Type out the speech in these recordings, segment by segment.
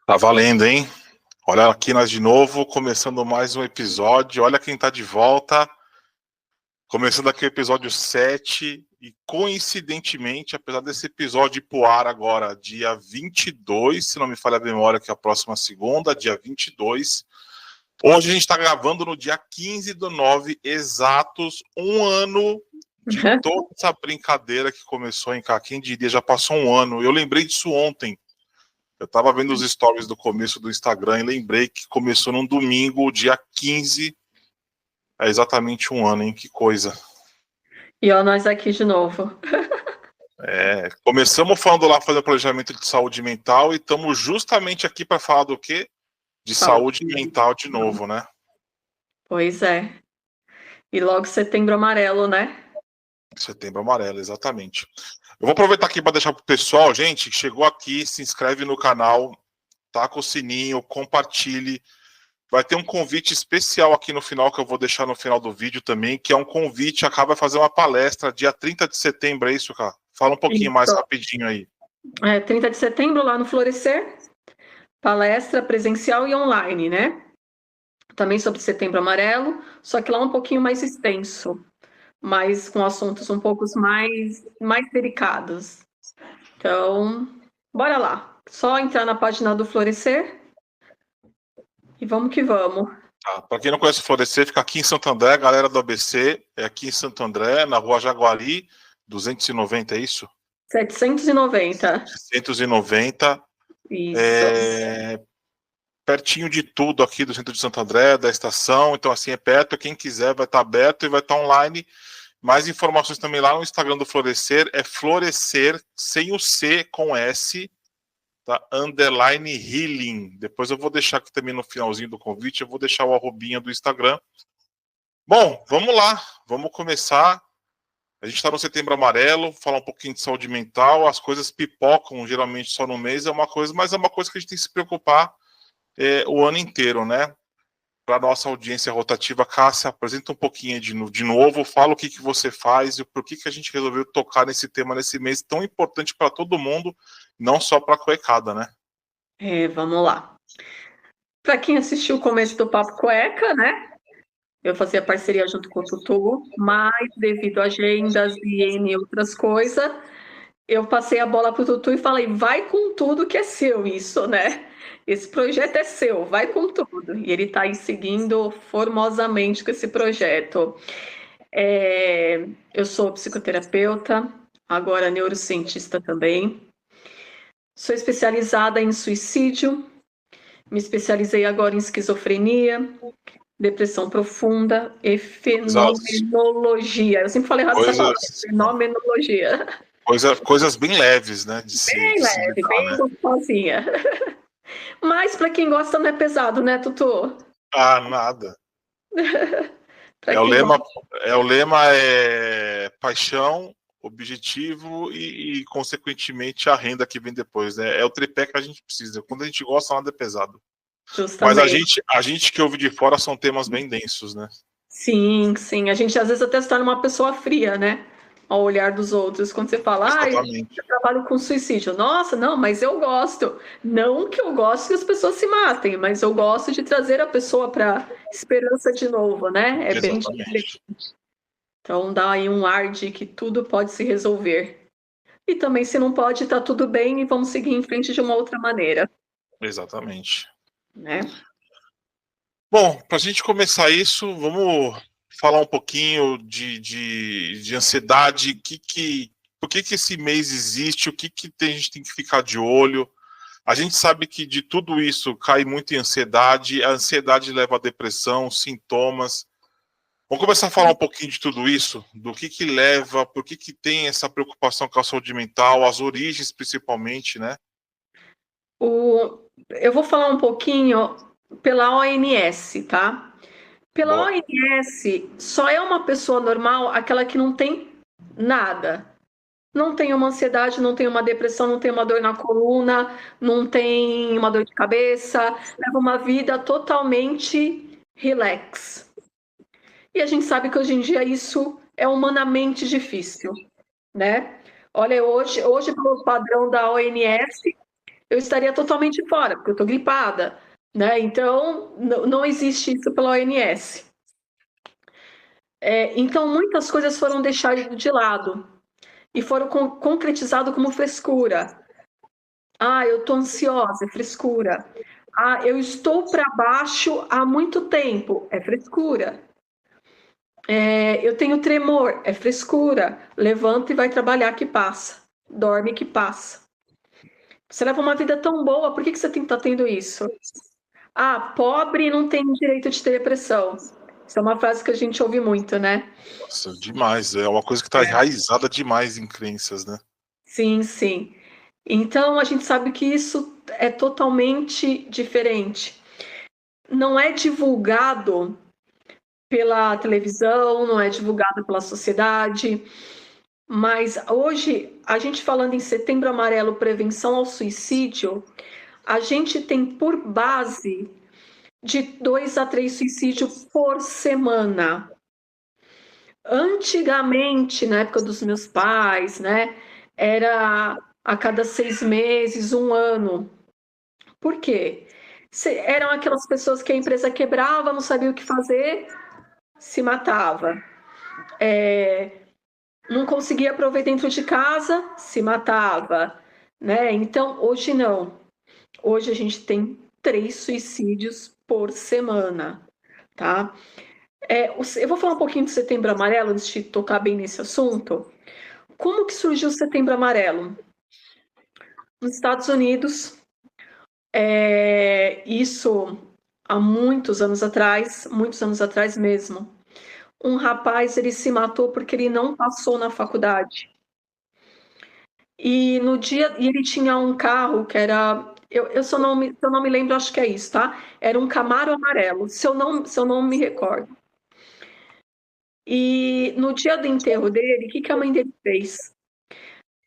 Tá valendo, hein? Olha aqui nós de novo, começando mais um episódio. Olha quem tá de volta. Começando aqui o episódio 7. E coincidentemente, apesar desse episódio ir pro ar agora, dia 22, se não me falha a memória, que é a próxima segunda, dia 22. Hoje a gente tá gravando no dia 15/9, exatos um ano de toda essa brincadeira que começou em cá. Quem diria, já passou um ano. Eu lembrei disso ontem. Eu tava vendo os stories do começo do Instagram e lembrei que começou num domingo, dia 15. É exatamente um ano, hein? Que coisa. E ó, nós aqui de novo. Começamos falando lá, fazendo planejamento de saúde mental e estamos justamente aqui para falar do quê? De saúde mental de novo, né? Pois é. E logo Setembro Amarelo, né? Setembro Amarelo, exatamente. Eu vou aproveitar aqui para deixar pro pessoal, gente, que chegou aqui, se inscreve no canal, taca o sininho, compartilhe. Vai ter um convite especial aqui no final, que eu vou deixar no final do vídeo também, que é um convite, acaba de fazer uma palestra, dia 30 de setembro, é isso, cara? Fala um pouquinho mais rapidinho aí. 30 de setembro, lá no Florescer, palestra presencial e online, né? Também sobre Setembro Amarelo, só que lá um pouquinho mais extenso, mas com assuntos um pouco mais delicados. Então, bora lá. Só entrar na página do Florescer e vamos que vamos. Para quem não conhece o Florescer, fica aqui em Santo André, galera do ABC, é aqui em Santo André, na rua Jaguari, 290, é isso? 790. 790. Isso. Pertinho de tudo aqui do centro de Santo André, da estação, então assim é perto, quem quiser vai estar aberto e vai estar online. Mais informações também lá no Instagram do Florescer, é Florescer, sem o C, com S, tá? _ Healing. Depois eu vou deixar aqui também no finalzinho do convite, eu vou deixar o arrobinha do Instagram. Bom, vamos lá, vamos começar. A gente está no Setembro Amarelo, falar um pouquinho de saúde mental, as coisas pipocam geralmente só no mês, é uma coisa, mas é uma coisa que a gente tem que se preocupar o ano inteiro, né? Para nossa audiência rotativa, Cássia, apresenta um pouquinho de novo, fala o que você faz e por que a gente resolveu tocar nesse tema nesse mês tão importante para todo mundo, não só para a cuecada, né? Vamos lá. Para quem assistiu o começo do Papo Cueca, né? Eu fazia parceria junto com o Tutu, mas devido a agendas e N outras coisas, eu passei a bola para o Tutu e falei, vai com tudo que é seu isso, né? Esse projeto é seu, vai com tudo. E ele está aí seguindo formosamente com esse projeto. Eu sou psicoterapeuta, agora neurocientista também. Sou especializada em suicídio, me especializei agora em esquizofrenia, depressão profunda e fenomenologia. Eu sempre falei errado essa palavra, fenomenologia. Coisas bem leves, né? Bem leve, bem gostosinha. Mas para quem gosta não é pesado, né, Tutu? Nada. O lema é paixão, objetivo e, consequentemente, a renda que vem depois, né? É o tripé que a gente precisa. Quando a gente gosta, nada é pesado. Justamente. Mas a gente que ouve de fora são temas bem densos, né? Sim, sim. A gente às vezes até se torna uma pessoa fria, né? Ao olhar dos outros. Quando você fala, eu trabalho com suicídio. Nossa, não, mas eu gosto. Não que eu goste que as pessoas se matem, mas eu gosto de trazer a pessoa para esperança de novo, né? É bem diferente. Então dá aí um ar de que tudo pode se resolver. E também, se não pode, tá tudo bem e vamos seguir em frente de uma outra maneira. Exatamente. Né? Bom, para a gente começar isso, vamos falar um pouquinho de ansiedade, por que esse mês existe, o que a gente tem que ficar de olho. A gente sabe que de tudo isso cai muito em ansiedade, a ansiedade leva à depressão, sintomas. Vamos começar a falar um pouquinho de tudo isso, do que leva, por que tem essa preocupação com a saúde mental, as origens principalmente, né? Eu vou falar um pouquinho pela OMS, tá? Pela Boa. OMS, só é uma pessoa normal aquela que não tem nada. Não tem uma ansiedade, não tem uma depressão, não tem uma dor na coluna, não tem uma dor de cabeça, leva uma vida totalmente relax. E a gente sabe que hoje em dia isso é humanamente difícil, né? Olha, hoje pelo padrão da OMS, eu estaria totalmente fora, porque eu estou gripada, né? Então, não existe isso pela OMS. Então, muitas coisas foram deixadas de lado e foram concretizadas como frescura. Ah, eu estou ansiosa, é frescura. Ah, eu estou para baixo há muito tempo, é frescura. Eu tenho tremor, é frescura. Levanta e vai trabalhar que passa. Dorme que passa. Você leva uma vida tão boa, por que você tem que estar tendo isso? Ah, pobre não tem direito de ter depressão. Isso é uma frase que a gente ouve muito, né? Nossa, demais. É uma coisa que está enraizada demais em crenças, né? Sim, sim. Então a gente sabe que isso é totalmente diferente. Não é divulgado pela televisão, não é divulgado pela sociedade, mas hoje, a gente falando em Setembro Amarelo, prevenção ao suicídio, a gente tem por base de 2 a 3 suicídios por semana. Antigamente, na época dos meus pais, né, era a cada 6 meses, 1 ano. Por quê? Eram aquelas pessoas que a empresa quebrava, não sabia o que fazer, se matava. Não conseguia prover dentro de casa, se matava. Né? Então, hoje não. Hoje a gente tem 3 suicídios por semana. Tá? Eu vou falar um pouquinho do Setembro Amarelo, antes de tocar bem nesse assunto. Como que surgiu o Setembro Amarelo? Nos Estados Unidos, isso há muitos anos atrás mesmo. Um rapaz, ele se matou porque ele não passou na faculdade. E no dia, e ele tinha um carro que era, se eu não me lembro, acho que é isso, tá? Era um Camaro amarelo, se eu não me recordo. E no dia do enterro dele, o que a mãe dele fez?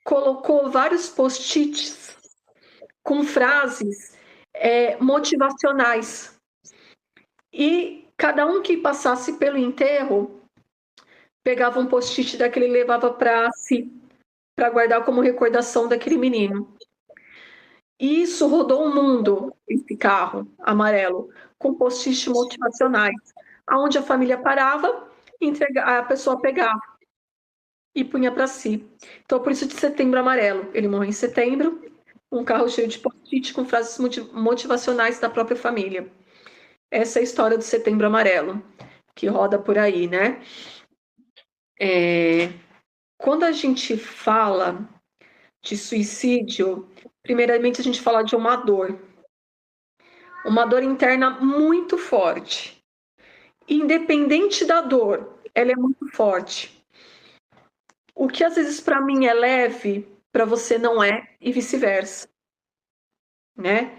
Colocou vários post-its com frases motivacionais. E cada um que passasse pelo enterro pegava um post-it daquele e levava para si, para guardar como recordação daquele menino. E isso rodou o mundo, esse carro amarelo, com post-its motivacionais, aonde a família parava, a pessoa pegava e punha para si. Então, por isso de Setembro Amarelo. Ele morreu em setembro, um carro cheio de post-it com frases motivacionais da própria família. Essa é a história do Setembro Amarelo, que roda por aí, né? Quando a gente fala de suicídio, primeiramente a gente fala de uma dor interna muito forte. Independente da dor, ela é muito forte. O que às vezes para mim é leve, para você não é, e vice-versa. Né?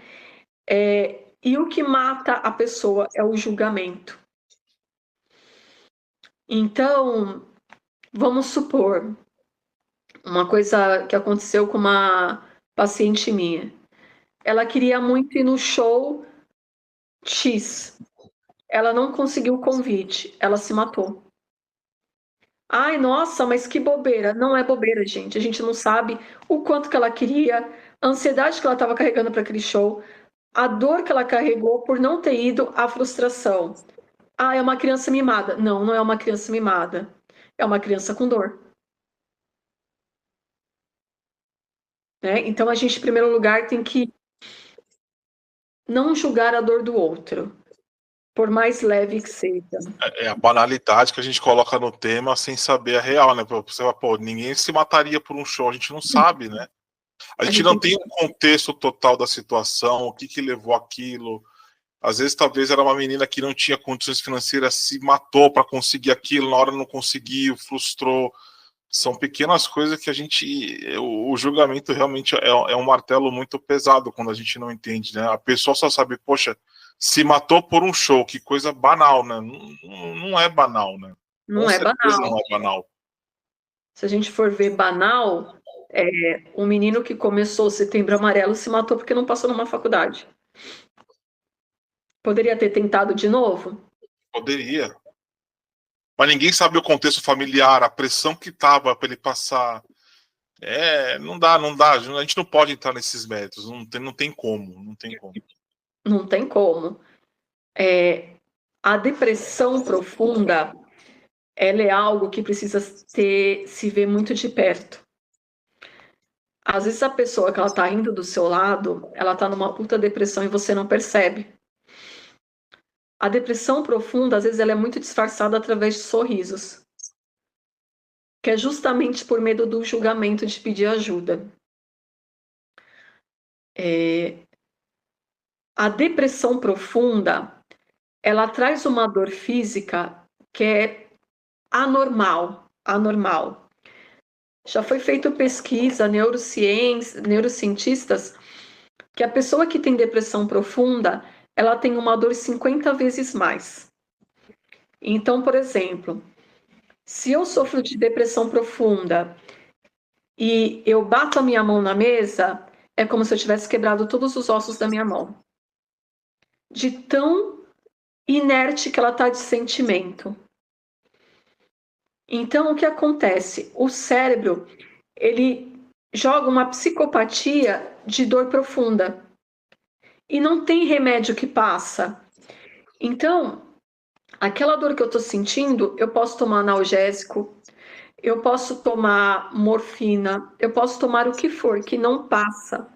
E o que mata a pessoa é o julgamento. Então, vamos supor uma coisa que aconteceu com uma paciente minha. Ela queria muito ir no show X. Ela não conseguiu o convite, ela se matou. Ai, nossa, mas que bobeira. Não é bobeira, gente. A gente não sabe o quanto que ela queria, a ansiedade que ela estava carregando para aquele show, a dor que ela carregou por não ter ido, a frustração. Ah, é uma criança mimada. Não, não é uma criança mimada. É uma criança com dor. Né? Então, a gente, em primeiro lugar, tem que não julgar a dor do outro, por mais leve que seja. É a banalidade que a gente coloca no tema sem saber a real, né? Você fala, pô, ninguém se mataria por um show, a gente não sabe, né? A gente não tem um contexto total da situação, o que levou aquilo. Às vezes, talvez era uma menina que não tinha condições financeiras, se matou para conseguir aquilo, na hora não conseguiu, frustrou. São pequenas coisas que a gente. O julgamento realmente é um martelo muito pesado quando a gente não entende, né? A pessoa só sabe, poxa, se matou por um show, que coisa banal, né? Não é banal, né? Não é banal. Não é banal. Se a gente for ver banal, um menino que começou o Setembro Amarelo se matou porque não passou numa faculdade. Poderia ter tentado de novo? Poderia. Mas ninguém sabe o contexto familiar, a pressão que estava para ele passar. Não dá. A gente não pode entrar nesses métodos, não tem como. Não tem como. A depressão profunda, ela é algo que precisa se ver muito de perto. Às vezes a pessoa que ela tá indo do seu lado, ela tá numa puta depressão e você não percebe. A depressão profunda, às vezes, ela é muito disfarçada através de sorrisos, que é justamente por medo do julgamento de pedir ajuda. A depressão profunda, ela traz uma dor física que é anormal. Já foi feita pesquisa, neurocientistas, que a pessoa que tem depressão profunda, ela tem uma dor 50 vezes mais. Então, por exemplo, se eu sofro de depressão profunda e eu bato a minha mão na mesa, é como se eu tivesse quebrado todos os ossos da minha mão. De tão inerte que ela está de sentimento. Então, o que acontece? O cérebro, ele joga uma psicopatia de dor profunda. E não tem remédio que passa. Então, aquela dor que eu estou sentindo, eu posso tomar analgésico, eu posso tomar morfina, eu posso tomar o que for, que não passa.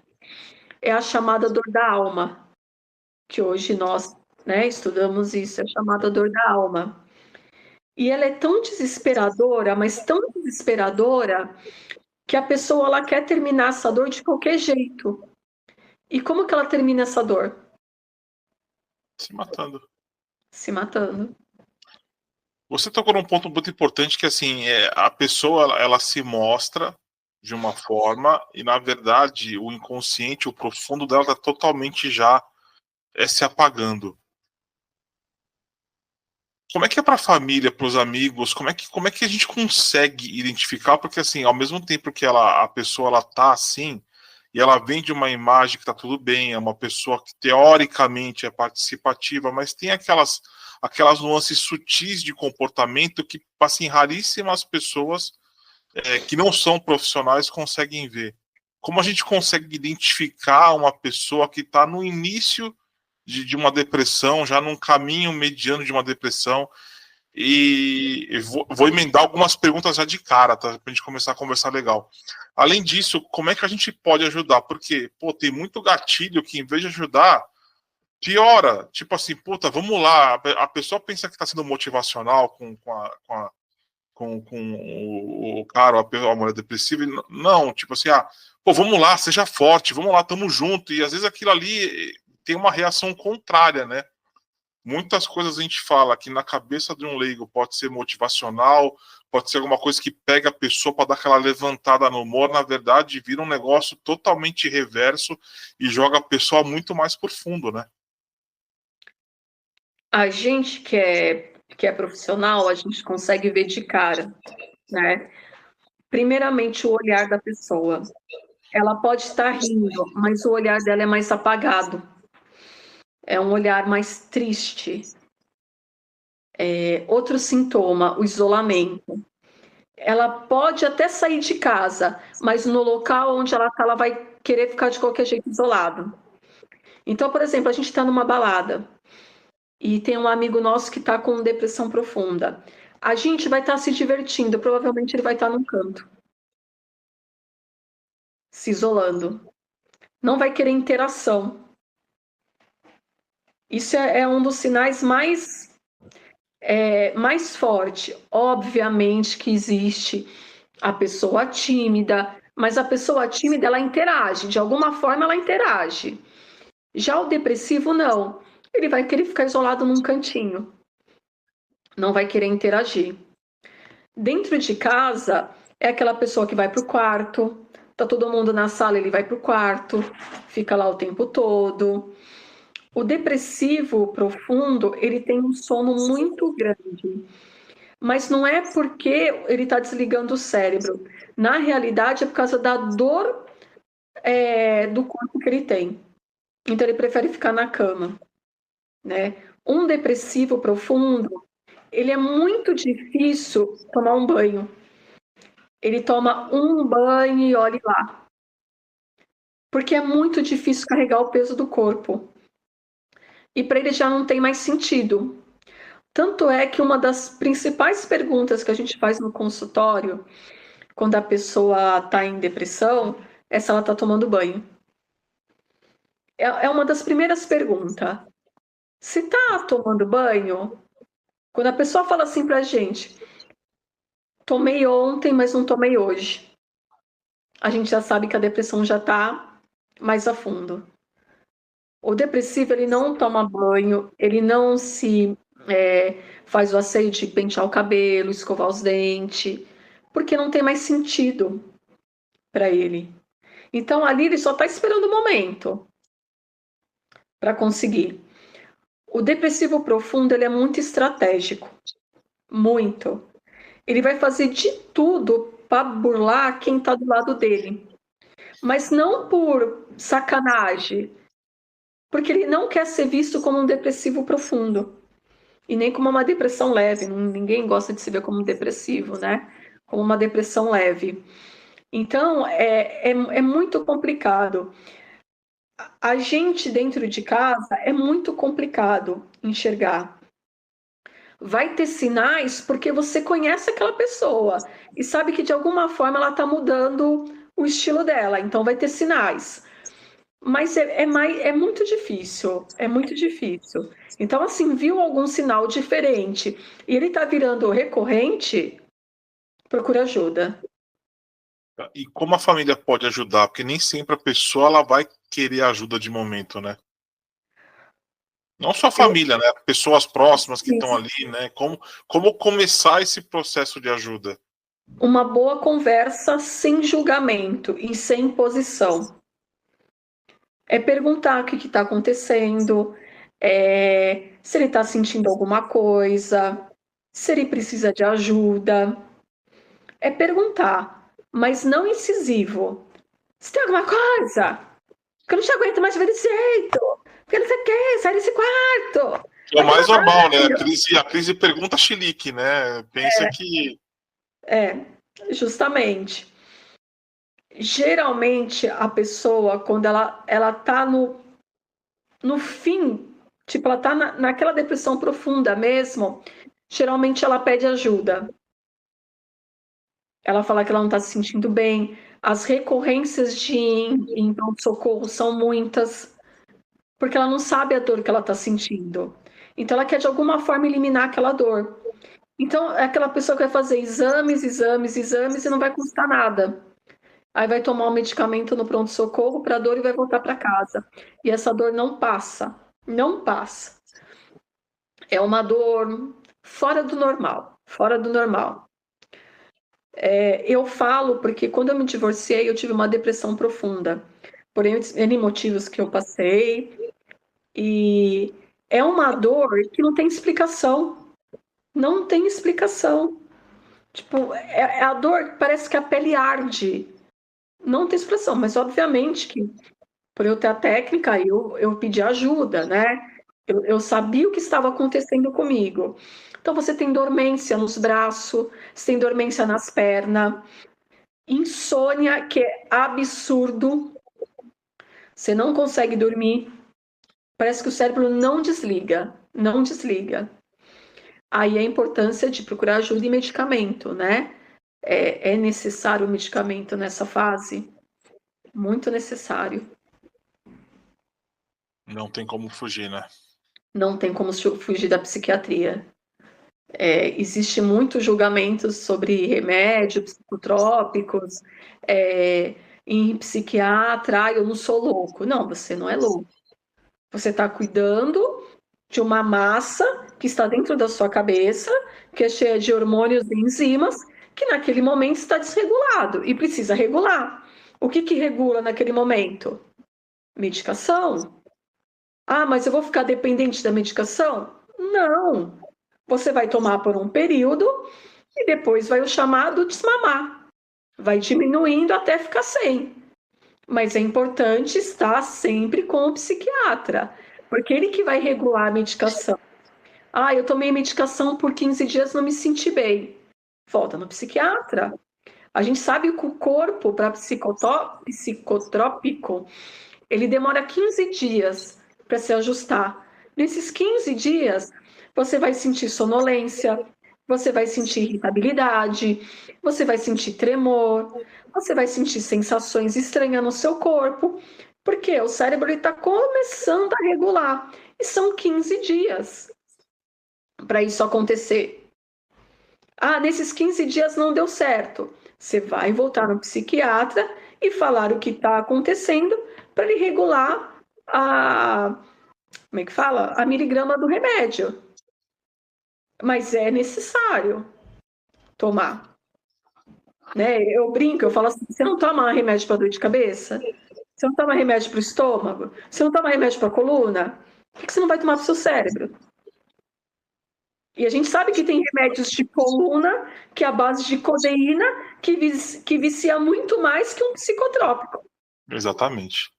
É a chamada dor da alma, que hoje nós, estudamos isso, é a chamada dor da alma. E ela é tão desesperadora, mas tão desesperadora, que a pessoa ela quer terminar essa dor de qualquer jeito. E como que ela termina essa dor? Se matando. Se matando. Você tocou num ponto muito importante que, assim, a pessoa, ela se mostra de uma forma e, na verdade, o inconsciente, o profundo dela está totalmente já se apagando. Como é que é para a família, para os amigos? Como é que a gente consegue identificar? Porque, assim, ao mesmo tempo que a pessoa ela tá assim, e ela vem de uma imagem que está tudo bem, é uma pessoa que teoricamente é participativa, mas tem aquelas nuances sutis de comportamento que, assim, raríssimas pessoas que não são profissionais conseguem ver. Como a gente consegue identificar uma pessoa que está no início de uma depressão, já num caminho mediano de uma depressão? E vou emendar algumas perguntas já de cara, tá? Pra gente começar a conversar legal. Além disso, como é que a gente pode ajudar? Porque, tem muito gatilho que, em vez de ajudar, piora. Tipo assim, puta, vamos lá. A pessoa pensa que tá sendo motivacional com o cara, a mulher depressiva. E não, tipo assim, vamos lá, seja forte, vamos lá, tamo junto. E às vezes aquilo ali tem uma reação contrária, né? Muitas coisas a gente fala que na cabeça de um leigo pode ser motivacional, pode ser alguma coisa que pega a pessoa para dar aquela levantada no humor, na verdade vira um negócio totalmente reverso e joga a pessoa muito mais por fundo, né? A gente que é profissional, a gente consegue ver de cara, né? Primeiramente, o olhar da pessoa. Ela pode estar rindo, mas o olhar dela é mais apagado. É um olhar mais triste. Outro sintoma, o isolamento. Ela pode até sair de casa, mas no local onde ela está, ela vai querer ficar de qualquer jeito isolado. Então, por exemplo, a gente está numa balada e tem um amigo nosso que está com depressão profunda. A gente vai estar se divertindo, provavelmente ele vai estar num canto, se isolando. Não vai querer interação. Isso é um dos sinais mais forte. Obviamente que existe a pessoa tímida, mas a pessoa tímida, ela interage, de alguma forma ela interage. Já o depressivo, não. Ele vai querer ficar isolado num cantinho. Não vai querer interagir. Dentro de casa, é aquela pessoa que vai para o quarto, tá todo mundo na sala, ele vai para o quarto, fica lá o tempo todo. O depressivo profundo, ele tem um sono muito grande. Mas não é porque ele está desligando o cérebro. Na realidade, é por causa da dor do corpo que ele tem. Então, ele prefere ficar na cama, né? Um depressivo profundo, ele é muito difícil tomar um banho. ele toma um banho e olhe lá. Porque é muito difícil carregar o peso do corpo. E para ele já não tem mais sentido. Tanto é que uma das principais perguntas que a gente faz no consultório, quando a pessoa está em depressão, é se ela está tomando banho. É uma das primeiras perguntas. Se está tomando banho, quando a pessoa fala assim para a gente, tomei ontem, mas não tomei hoje, a gente já sabe que a depressão já está mais a fundo. O depressivo, ele não toma banho, ele não se faz o asseio de pentear o cabelo, escovar os dentes, porque não tem mais sentido para ele. Então, ali ele só está esperando o momento para conseguir. O depressivo profundo, ele é muito estratégico. Muito. Ele vai fazer de tudo para burlar quem está do lado dele. Mas não por sacanagem, porque ele não quer ser visto como um depressivo profundo. E nem como uma depressão leve. Ninguém gosta de se ver como um depressivo, né? Como uma depressão leve. Então, é muito complicado. A gente dentro de casa é muito complicado enxergar. Vai ter sinais porque você conhece aquela pessoa e sabe que de alguma forma ela está mudando o estilo dela, então vai ter sinais. Mas é muito difícil, é muito difícil. Então, assim, viu algum sinal diferente e ele está virando recorrente, procura ajuda. E como a família pode ajudar? Porque nem sempre a pessoa ela vai querer ajuda de momento, né? Não só a família, né? Pessoas próximas que estão ali, né? Como começar esse processo de ajuda? Uma boa conversa sem julgamento e sem imposição. É perguntar o que está acontecendo, se ele está sentindo alguma coisa, se ele precisa de ajuda. É perguntar, mas não incisivo. Você tem alguma coisa? Que eu não te aguento mais ver desse jeito. Porque não sei o que, sai desse quarto. É o mais normal, né? A crise pergunta chilique, né? Pensa que. Justamente. Geralmente, a pessoa, quando ela tá no fim, tipo, ela tá naquela depressão profunda mesmo, geralmente ela pede ajuda. Ela fala que ela não está se sentindo bem. As recorrências de em pronto-socorro são muitas, porque ela não sabe a dor que ela está sentindo. Então, ela quer, de alguma forma, eliminar aquela dor. Então, é aquela pessoa que vai fazer exames, exames, exames e não vai custar nada. Aí vai tomar um medicamento no pronto-socorro para a dor e vai voltar para casa. E essa dor não passa. Não passa. É uma dor fora do normal. Fora do normal. Eu falo porque quando eu me divorciei, eu tive uma depressão profunda. Por N motivos que eu passei. E é uma dor que não tem explicação. Não tem explicação. Tipo, é a dor que parece que a pele arde. Não tem expressão, mas obviamente que por eu ter a técnica, eu pedi ajuda, né? Eu sabia o que estava acontecendo comigo. Então, você tem dormência nos braços, você tem dormência nas pernas, insônia, que é absurdo. Você não consegue dormir. Parece que o cérebro não desliga, não desliga. Aí a importância de procurar ajuda e medicamento, né? É necessário o medicamento nessa fase? Muito necessário. Não tem como fugir, né? Não tem como fugir da psiquiatria. Existe muitos julgamentos sobre remédios psicotrópicos, em psiquiatra, eu não sou louco. Não, você não é louco. Você está cuidando de uma massa que está dentro da sua cabeça, que é cheia de hormônios e enzimas, que naquele momento está desregulado e precisa regular. O que regula naquele momento? Medicação. Ah, mas eu vou ficar dependente da medicação? Não. Você vai tomar por um período e depois vai o chamado desmamar. Vai diminuindo até ficar sem. Mas é importante estar sempre com o psiquiatra, porque ele que vai regular a medicação. Ah, eu tomei medicação por 15 dias, não me senti bem. Volta no psiquiatra. A gente sabe que o corpo, para psicotrópico, ele demora 15 dias para se ajustar. Nesses 15 dias, você vai sentir sonolência, você vai sentir irritabilidade, você vai sentir tremor, você vai sentir sensações estranhas no seu corpo, porque o cérebro está começando a regular. E são 15 dias para isso acontecer. Ah, nesses 15 dias não deu certo. Você vai voltar no psiquiatra e falar o que está acontecendo para ele regular como é que fala? A miligrama do remédio. Mas é necessário tomar. Né? Eu brinco, eu falo assim, você não toma remédio para dor de cabeça? Você não toma remédio para o estômago? Você não toma remédio para a coluna? Por que você não vai tomar para o seu cérebro? E a gente sabe que tem remédios de coluna, que é a base de codeína, que vicia muito mais que um psicotrópico. Exatamente.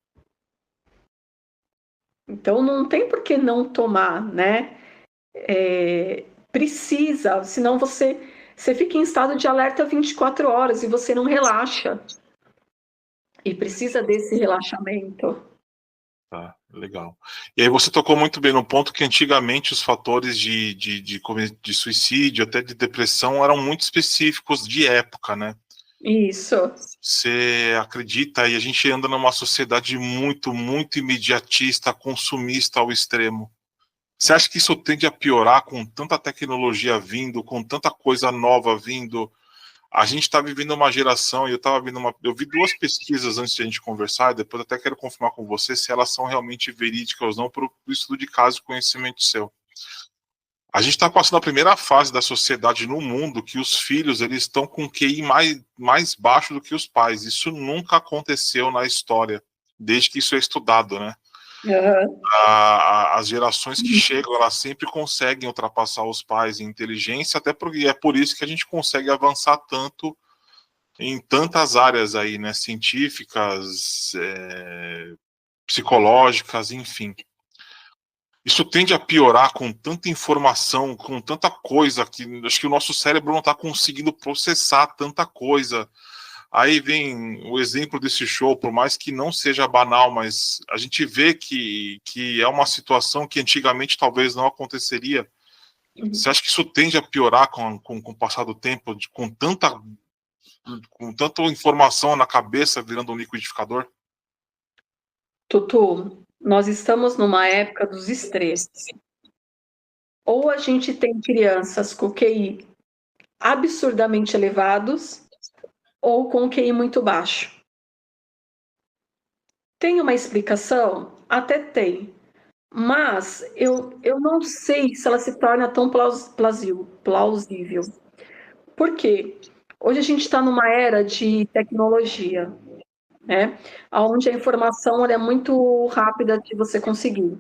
Então não tem por que não tomar, né? Precisa, senão você fica em estado de alerta 24 horas e você não relaxa. E precisa desse relaxamento. Tá, legal. E aí você tocou muito bem no ponto que antigamente os fatores de suicídio, até de depressão, eram muito específicos de época, né? Isso. Você acredita, e a gente anda numa sociedade muito, muito imediatista, consumista ao extremo. Você acha que isso tende a piorar com tanta tecnologia vindo, com tanta coisa nova vindo? A gente está vivendo uma geração, e eu vi 2 pesquisas antes de a gente conversar, e depois até quero confirmar com você se elas são realmente verídicas ou não, por estudo de caso e conhecimento seu. A gente está passando a primeira fase da sociedade no mundo que os filhos eles estão com QI mais baixo do que os pais. Isso nunca aconteceu na história, desde que isso é estudado, né? Uhum. As gerações que chegam, elas sempre conseguem ultrapassar os pais em inteligência, até porque é por isso que a gente consegue avançar tanto em tantas áreas aí, né? Científicas, psicológicas, enfim. Isso tende a piorar com tanta informação, com tanta coisa, que acho que o nosso cérebro não está conseguindo processar tanta coisa. Aí vem o exemplo desse show, por mais que não seja banal, mas a gente vê que é uma situação que antigamente talvez não aconteceria. Você acha que isso tende a piorar com o passar do tempo, com tanta informação na cabeça virando um liquidificador? Tutu, nós estamos numa época dos estresses. Ou a gente tem crianças com QI absurdamente elevados, ou com QI muito baixo. Tem uma explicação? Até tem. Mas eu não sei se ela se torna tão plausível. Por quê? Hoje a gente está numa era de tecnologia, né? Onde a informação é muito rápida de você conseguir.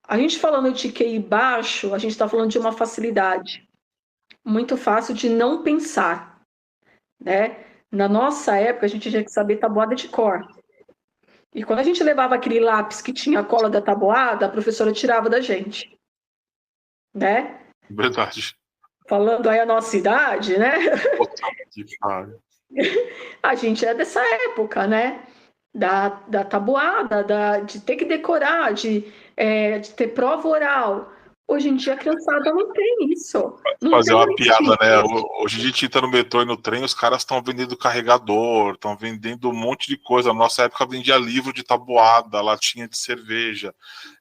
A gente falando de QI baixo, a gente está falando de uma facilidade muito fácil de não pensar, né? Na nossa época, a gente tinha que saber tabuada de cor. E quando a gente levava aquele lápis que tinha a cola da tabuada, a professora tirava da gente, né? Verdade. Falando aí a nossa idade, né? A gente é dessa época, né? Da tabuada, de ter que decorar, de ter prova oral. Hoje em dia a criançada não tem isso. Não Fazer tem uma piada, né? isso. Hoje a gente tá no metrô e no trem, os caras estão vendendo carregador, estão vendendo um monte de coisa. Na nossa época vendia livro de tabuada, latinha de cerveja.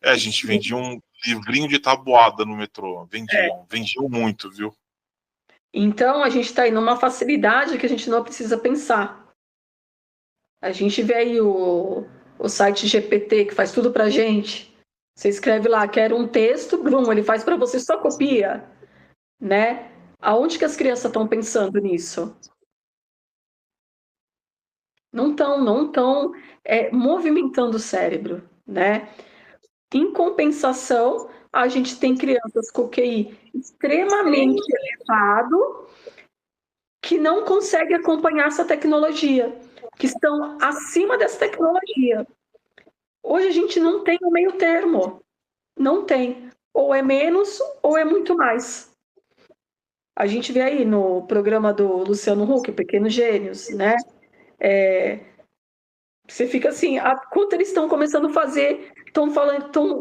A gente vendia um livrinho de tabuada no metrô. Vendiam muito, viu? Então a gente está aí numa facilidade que a gente não precisa pensar. A gente vê aí o site GPT que faz tudo pra gente. Você escreve lá, quero um texto, Bruno, ele faz para você, só copia, né? Aonde que as crianças estão pensando nisso? Não estão movimentando o cérebro, né? Em compensação, a gente tem crianças com QI extremamente elevado que não conseguem acompanhar essa tecnologia, que estão acima dessa tecnologia. Hoje a gente não tem o meio termo. Não tem. Ou é menos ou é muito mais. A gente vê aí no programa do Luciano Huck, Pequenos Gênios, né? Você fica assim, quanto eles estão começando a fazer, estão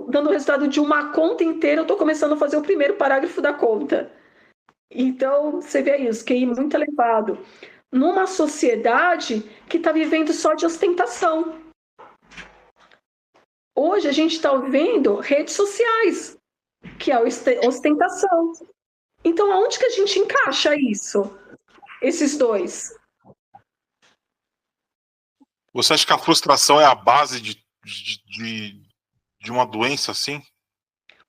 dando o resultado de uma conta inteira, eu estou começando a fazer o primeiro parágrafo da conta. Então, você vê aí, os QI muito elevado. Numa sociedade que está vivendo só de ostentação. Hoje a gente está vivendo redes sociais, que é a ostentação. Então, aonde que a gente encaixa isso? Esses dois? Você acha que a frustração é a base de uma doença assim?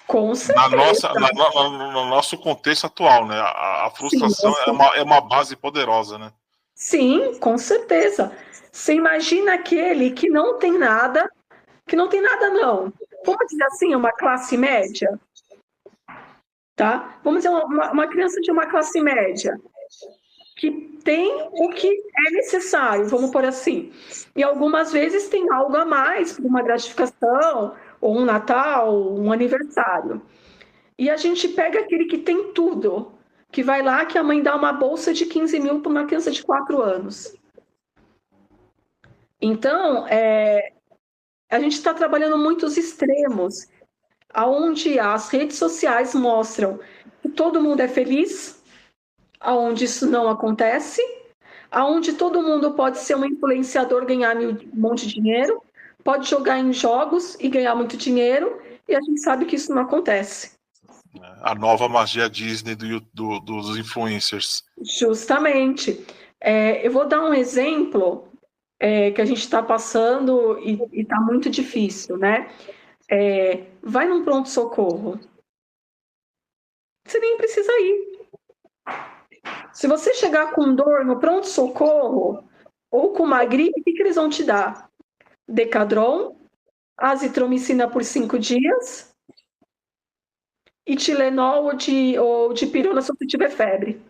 Com certeza. No nosso contexto atual, né? A frustração é uma base poderosa, né? Sim, com certeza. Você imagina aquele que não tem nada, não. Vamos dizer assim, uma classe média, tá? Vamos dizer uma criança de uma classe média, que tem o que é necessário, vamos por assim. E algumas vezes tem algo a mais, uma gratificação, ou um Natal, um aniversário. E a gente pega aquele que tem tudo, que vai lá, que a mãe dá uma bolsa de 15 mil para uma criança de 4 anos. Então, a gente está trabalhando muitos extremos, onde as redes sociais mostram que todo mundo é feliz, onde isso não acontece, onde todo mundo pode ser um influenciador, ganhar um monte de dinheiro, pode jogar em jogos e ganhar muito dinheiro, e a gente sabe que isso não acontece. A nova magia Disney dos influencers. Justamente. Eu vou dar um exemplo que a gente está passando e está muito difícil, né? Vai num pronto-socorro. Você nem precisa ir. Se você chegar com dor no pronto-socorro ou com uma gripe, o que eles vão te dar? Decadron, azitromicina por 5 dias e Tilenol ou dipirona se você tiver febre.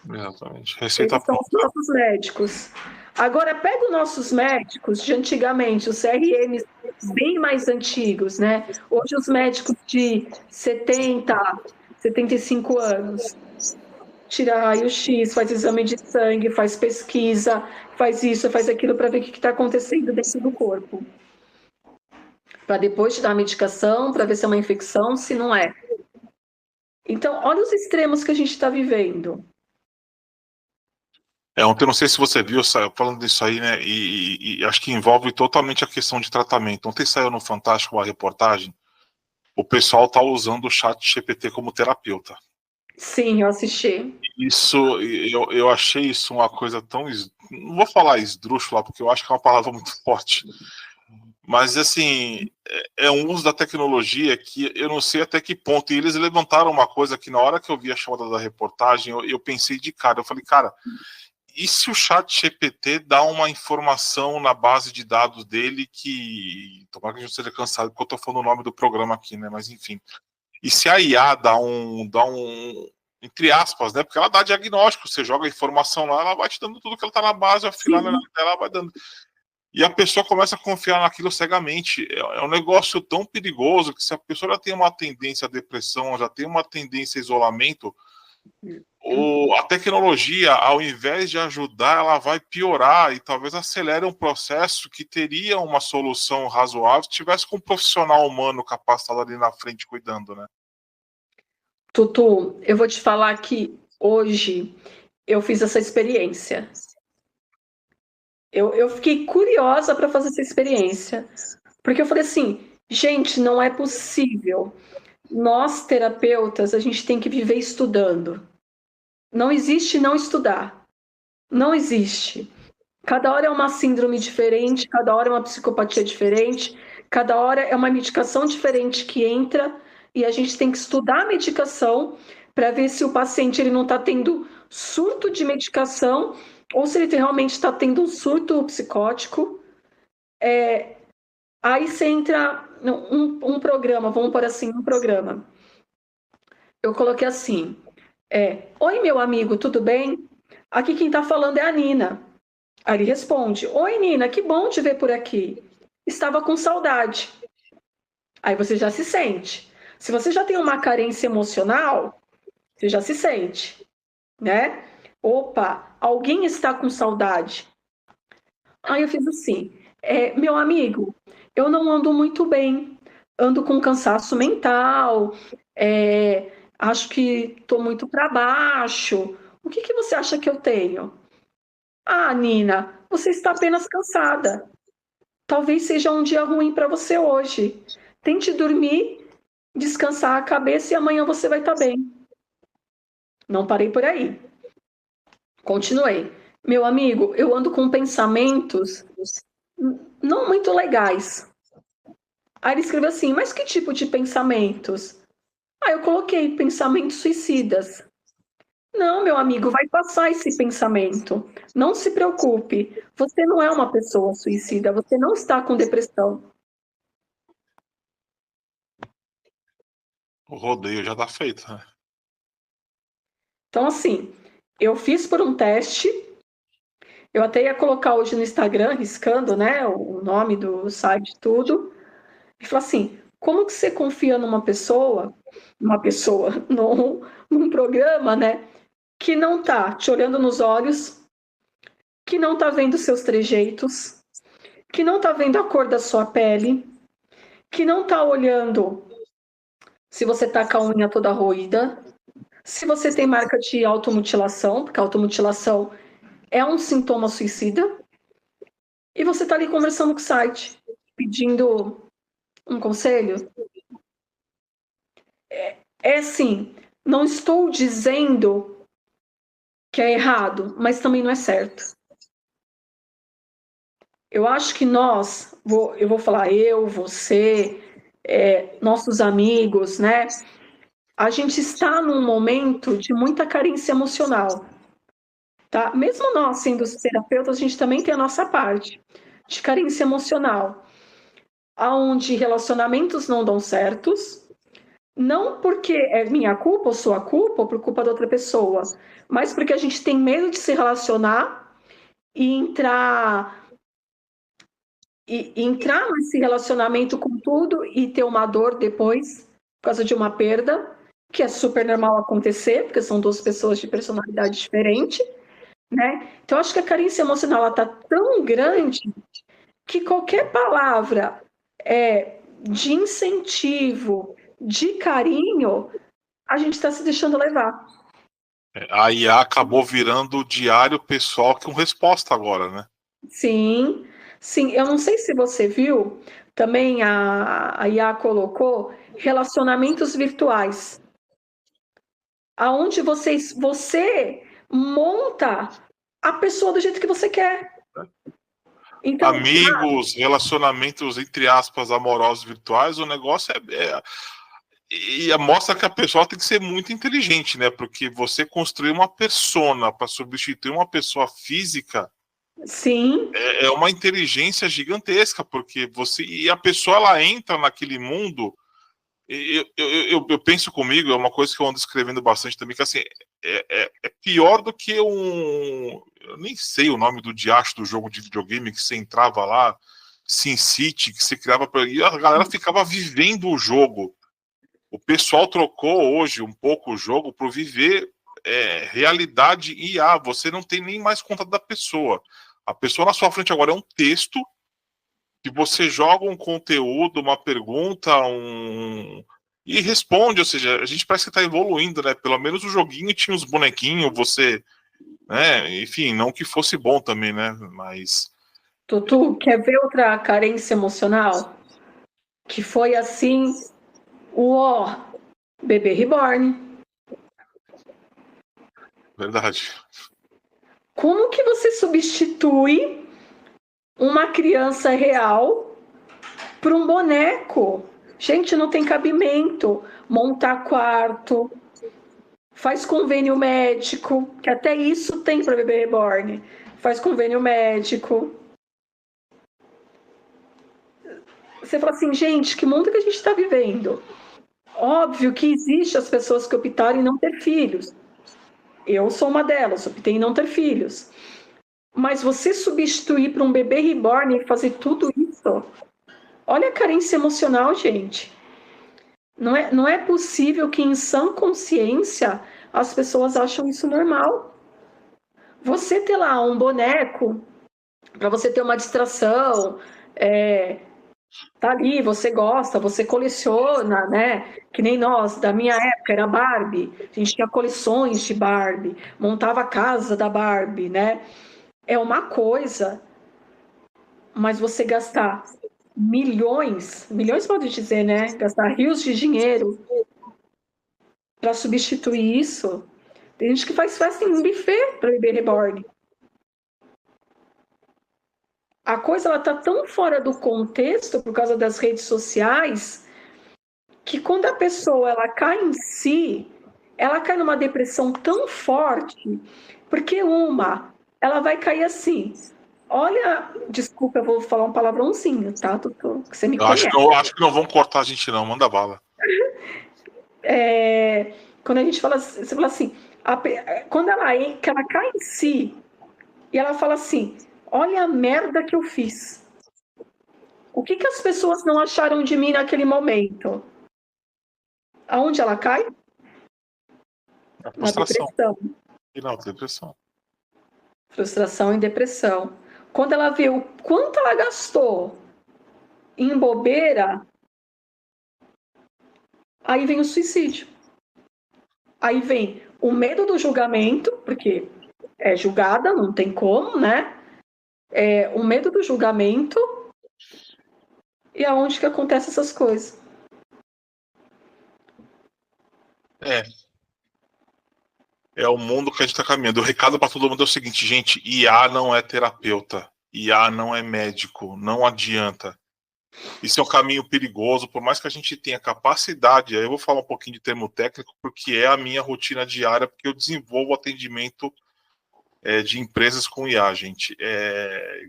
Exatamente. Receita pronta. São os nossos médicos. Agora, pega os nossos médicos de antigamente, os CRMs bem mais antigos, né? Hoje os médicos de 70, 75 anos, tira raio-x, faz exame de sangue, faz pesquisa, faz isso, faz aquilo para ver o que está acontecendo dentro do corpo. Para depois te dar a medicação, para ver se é uma infecção, se não é. Então, olha os extremos que a gente está vivendo. Ontem, não sei se você viu, falando disso aí, né, e acho que envolve totalmente a questão de tratamento. Ontem saiu no Fantástico uma reportagem, o pessoal tá usando o ChatGPT como terapeuta. Sim, eu assisti. Isso, eu achei isso uma coisa tão, não vou falar esdrúxula, porque eu acho que é uma palavra muito forte, mas assim, é um uso da tecnologia que eu não sei até que ponto, e eles levantaram uma coisa que na hora que eu vi a chamada da reportagem, eu pensei de cara, eu falei, cara, e se o ChatGPT dá uma informação na base de dados dele que... Tomara que a gente seja cansado, porque eu estou falando o nome do programa aqui, né? Mas enfim. E se a IA dá um entre aspas, né? Porque ela dá diagnóstico, você joga a informação lá, ela vai te dando tudo que ela está na base, afinal ela vai dando. E a pessoa começa a confiar naquilo cegamente. É um negócio tão perigoso que se a pessoa já tem uma tendência à depressão, já tem uma tendência a isolamento, a tecnologia, ao invés de ajudar, ela vai piorar e talvez acelere um processo que teria uma solução razoável se tivesse com um profissional humano capacitado ali na frente cuidando, né? Tutu, eu vou te falar que hoje eu fiz essa experiência. Eu fiquei curiosa para fazer essa experiência, porque eu falei assim, gente, não é possível. Nós, terapeutas, a gente tem que viver estudando. Não existe não estudar. Não existe. Cada hora é uma síndrome diferente, cada hora é uma psicopatia diferente, cada hora é uma medicação diferente que entra e a gente tem que estudar a medicação para ver se o paciente ele não está tendo surto de medicação ou se ele realmente está tendo um surto psicótico. Aí você entra um programa, vamos por assim, um programa. Eu coloquei assim, oi meu amigo, tudo bem? Aqui quem está falando é a Nina. Aí ele responde, oi Nina, que bom te ver por aqui. Estava com saudade. Aí você já se sente. Se você já tem uma carência emocional, Você já se sente, né? Opa, alguém está com saudade. Aí eu fiz assim, meu amigo, eu não ando muito bem, ando com cansaço mental, acho que estou muito para baixo. O que você acha que eu tenho? Ah, Nina, você está apenas cansada. Talvez seja um dia ruim para você hoje. Tente dormir, descansar a cabeça e amanhã você vai estar bem. Não parei por aí. Continuei. Meu amigo, eu ando com pensamentos não muito legais. Aí ele escreveu assim, mas que tipo de pensamentos? Aí eu coloquei pensamentos suicidas. Não, meu amigo, vai passar esse pensamento. Não se preocupe. Você não é uma pessoa suicida, você não está com depressão. O rodeio já tá feito, né? Então, assim, eu fiz por um teste. Eu até ia colocar hoje no Instagram, riscando, né, o nome do site e tudo. E falar assim, como que você confia numa pessoa, num programa, né, que não tá te olhando nos olhos, que não tá vendo seus trejeitos, que não tá vendo a cor da sua pele, que não tá olhando se você tá com a unha toda roída, se você tem marca de automutilação, porque a automutilação é um sintoma suicida, e você tá ali conversando com o site, pedindo um conselho. É assim, não estou dizendo que é errado, mas também não é certo. Eu acho que eu vou falar eu, você, nossos amigos, né? A gente está num momento de muita carência emocional, tá? Mesmo nós sendo terapeutas, a gente também tem a nossa parte de carência emocional, aonde relacionamentos não dão certos, não porque é minha culpa ou sua culpa ou por culpa da outra pessoa, mas porque a gente tem medo de se relacionar e entrar nesse relacionamento com tudo e ter uma dor depois, por causa de uma perda, que é super normal acontecer, porque são duas pessoas de personalidade diferente, né? Então, acho que a carência emocional está tão grande que qualquer palavra de incentivo, de carinho, a gente está se deixando levar. A IA acabou virando o diário pessoal com resposta agora, né? Sim, sim. Eu não sei se você viu, também a IA colocou relacionamentos virtuais, aonde você monta a pessoa do jeito que você quer. Então, Amigos, relacionamentos, entre aspas, amorosos virtuais, o negócio e mostra que a pessoa tem que ser muito inteligente, né? Porque você construir uma persona para substituir uma pessoa física sim, é uma inteligência gigantesca, porque a pessoa ela entra naquele mundo. Eu penso comigo, é uma coisa que eu ando escrevendo bastante também, que assim, é pior do que eu nem sei o nome do diacho do jogo de videogame que você entrava lá, SimCity, que você criava e a galera ficava vivendo o jogo. O pessoal trocou hoje um pouco o jogo para viver realidade IA. Você não tem nem mais conta da pessoa. A pessoa na sua frente agora é um texto que você joga um conteúdo, uma pergunta, e responde, ou seja, a gente parece que está evoluindo, né? Pelo menos o joguinho tinha os bonequinhos, você, né? Enfim, não que fosse bom também, né? Mas Tutu, quer ver outra carência emocional? Que foi assim, o bebê reborn. verdade. Como que você substitui uma criança real por um boneco? Gente, não tem cabimento. Montar quarto, faz convênio médico, que até isso tem para bebê reborn. Faz convênio médico. Você fala assim, gente, que mundo que a gente está vivendo? Óbvio que existe as pessoas que optaram em não ter filhos. Eu sou uma delas, optei em não ter filhos. Mas você substituir para um bebê reborn e fazer tudo isso, olha a carência emocional, gente. Não é possível que em sã consciência as pessoas acham isso normal. Você ter lá um boneco para você ter uma distração, tá ali, você gosta, você coleciona, né? Que nem nós, da minha época, era Barbie. A gente tinha coleções de Barbie, montava a casa da Barbie, né? É uma coisa, mas você gastar milhões pode dizer, né? Gastar rios de dinheiro para substituir isso. Tem gente que faz festa em um buffet para bebê reborn. A coisa ela tá tão fora do contexto por causa das redes sociais que quando a pessoa ela cai em si, ela cai numa depressão tão forte, porque ela vai cair assim. Olha, desculpa, eu vou falar um palavrãozinho, tá, Tutu? Que você me conhece. Acho que não vão cortar a gente não, manda bala. Quando a gente fala, você fala assim, quando ela cai em si e ela fala assim, olha a merda que eu fiz. O que as pessoas não acharam de mim naquele momento? Aonde ela cai? Na depressão. Final, depressão. Frustração e depressão. Quando ela vê o quanto ela gastou em bobeira, aí vem o suicídio. Aí vem o medo do julgamento, porque é julgada, não tem como, né? O medo do julgamento e aonde que acontecem essas coisas. É o mundo que a gente está caminhando. O recado para todo mundo é o seguinte, gente, IA não é terapeuta, IA não é médico, não adianta. Isso é um caminho perigoso, por mais que a gente tenha capacidade, aí eu vou falar um pouquinho de termo técnico, porque é a minha rotina diária, porque eu desenvolvo atendimento de empresas com IA, gente.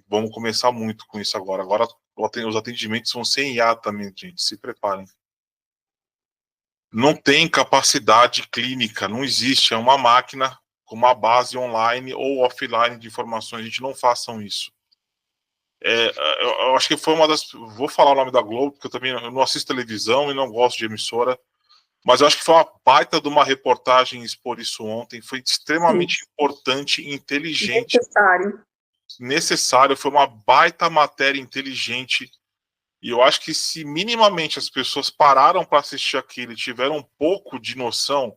Vamos começar muito com isso agora. Agora os atendimentos vão sem IA também, gente, se preparem. Não tem capacidade clínica, não existe, é uma máquina com uma base online ou offline de informações, a gente não façam isso. Eu acho que foi uma das... Vou falar o nome da Globo, porque eu não assisto televisão e não gosto de emissora, mas eu acho que foi uma baita de uma reportagem expor isso ontem, foi extremamente importante e inteligente. Necessário, foi uma baita matéria inteligente. E eu acho que se minimamente as pessoas pararam para assistir aquilo e tiveram um pouco de noção,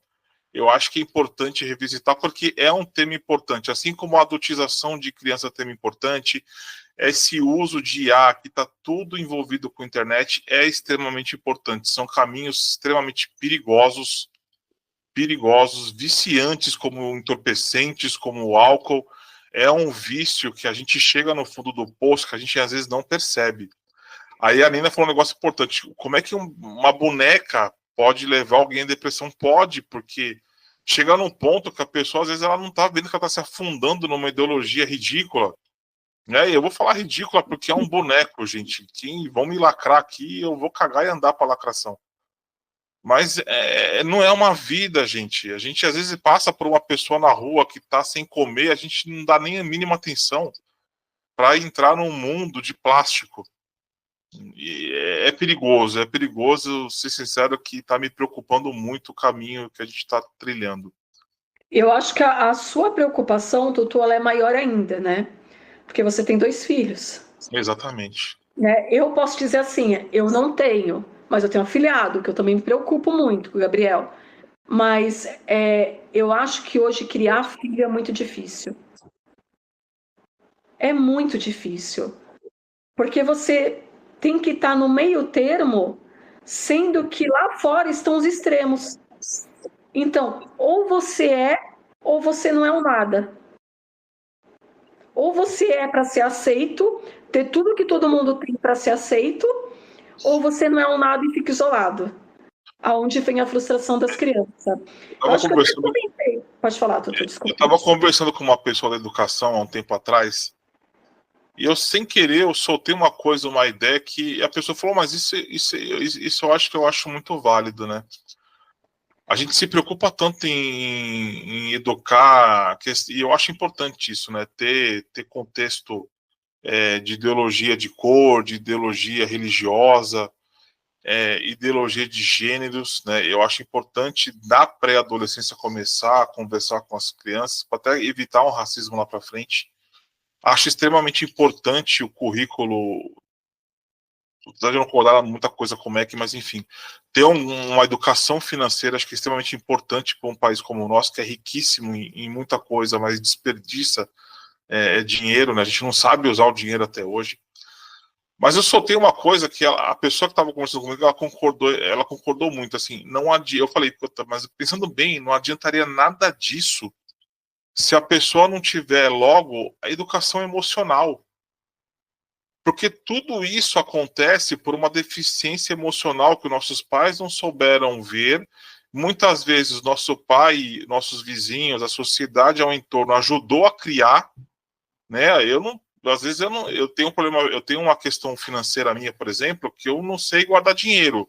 eu acho que é importante revisitar, porque é um tema importante. Assim como a adultização de criança é um tema importante, esse uso de IA, que está tudo envolvido com a internet, é extremamente importante. São caminhos extremamente perigosos, viciantes como entorpecentes, como o álcool. É um vício que a gente chega no fundo do poço, que a gente às vezes não percebe. Aí a Nina falou um negócio importante. Como é que uma boneca pode levar alguém à depressão? Pode, porque chega num ponto que a pessoa, às vezes, ela não está vendo que ela está se afundando numa ideologia ridícula. E eu vou falar ridícula porque é um boneco, gente. Vão me lacrar aqui, eu vou cagar e andar para lacração. Mas não é uma vida, gente. A gente, às vezes, passa por uma pessoa na rua que está sem comer, a gente não dá nem a mínima atenção para entrar num mundo de plástico. E é perigoso, ser sincero, que está me preocupando muito o caminho que a gente está trilhando. Eu acho que a sua preocupação, Tutu, ela é maior ainda, né? Porque você tem 2 filhos. Exatamente. Né? Eu posso dizer assim, eu não tenho, mas eu tenho um afilhado, que eu também me preocupo muito com o Gabriel. Mas eu acho que hoje criar filho é muito difícil. É muito difícil. Porque você tem que estar no meio termo, sendo que lá fora estão os extremos. Então, ou você ou você não é um nada. Ou você é para ser aceito, ter tudo que todo mundo tem para ser aceito, ou você não é um nada e fica isolado. Aonde vem a frustração das crianças. Pode falar, Tutu, desculpa. Eu estava conversando com uma pessoa da educação há um tempo atrás, e eu, sem querer, eu soltei uma ideia que a pessoa falou, mas isso eu acho muito válido, né? A gente se preocupa tanto em educar, e eu acho importante isso, né? Ter contexto de ideologia de cor, de ideologia religiosa, ideologia de gêneros, né? Eu acho importante na pré-adolescência começar a conversar com as crianças para até evitar um racismo lá para frente. Acho extremamente importante o currículo, apesar de não concordar muita coisa com o MEC, mas enfim, ter uma educação financeira acho que é extremamente importante para um país como o nosso, que é riquíssimo em muita coisa, mas desperdiça dinheiro, né? A gente não sabe usar o dinheiro até hoje. Mas eu soltei uma coisa que a pessoa que estava conversando comigo, ela concordou muito, assim, não adianta, eu falei, mas pensando bem, não adiantaria nada disso se a pessoa não tiver logo a educação emocional. Porque tudo isso acontece por uma deficiência emocional que nossos pais não souberam ver. Muitas vezes nosso pai, nossos vizinhos, a sociedade ao entorno ajudou a criar, né? Às vezes eu tenho um problema, eu tenho uma questão financeira minha, por exemplo, que eu não sei guardar dinheiro.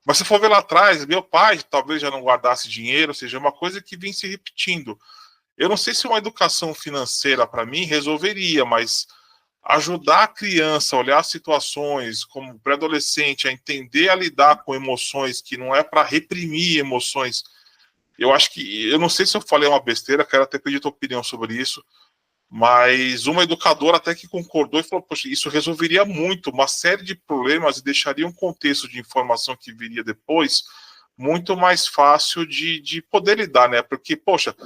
Mas se for ver lá atrás, meu pai talvez já não guardasse dinheiro, ou seja, é uma coisa que vem se repetindo. Eu não sei se uma educação financeira para mim resolveria, mas ajudar a criança a olhar situações como pré-adolescente, a entender a lidar com emoções, que não é para reprimir emoções. Eu acho que, eu não sei se eu falei uma besteira, quero até pedir tua opinião sobre isso, mas uma educadora até que concordou e falou, poxa, isso resolveria muito, uma série de problemas e deixaria um contexto de informação que viria depois muito mais fácil de poder lidar, né? Porque, poxa,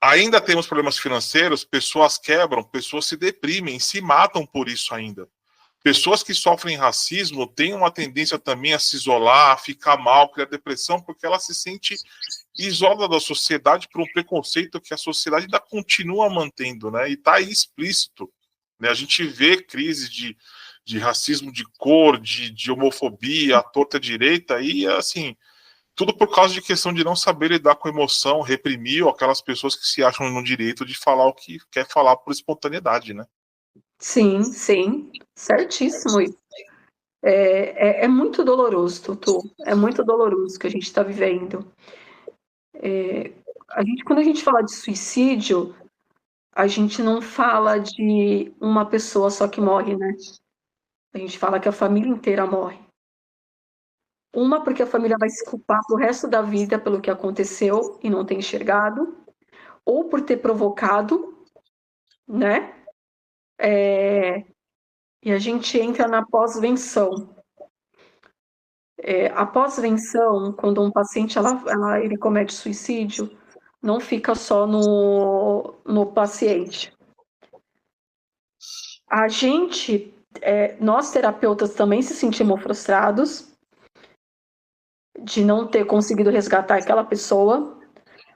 ainda temos problemas financeiros, pessoas quebram, pessoas se deprimem, se matam por isso ainda. Pessoas que sofrem racismo têm uma tendência também a se isolar, a ficar mal, criar depressão, porque ela se sente isolada da sociedade por um preconceito que a sociedade ainda continua mantendo, né? E está aí explícito, né? A gente vê crise de racismo de cor, de homofobia, a torta direita, e assim, tudo por causa de questão de não saber lidar com emoção, reprimir, ou aquelas pessoas que se acham no direito de falar o que quer falar por espontaneidade, né? Sim, sim, certíssimo isso. É muito doloroso, Tutu. É muito doloroso que a gente está vivendo. Quando a gente fala de suicídio, a gente não fala de uma pessoa só que morre, né? A gente fala que a família inteira morre. Uma, porque a família vai se culpar pro resto da vida pelo que aconteceu e não ter enxergado, ou por ter provocado, né? E a gente entra na pós-venção. A pós-venção, quando um paciente ele comete suicídio, não fica só no paciente. A gente, nós terapeutas também se sentimos frustrados de não ter conseguido resgatar aquela pessoa,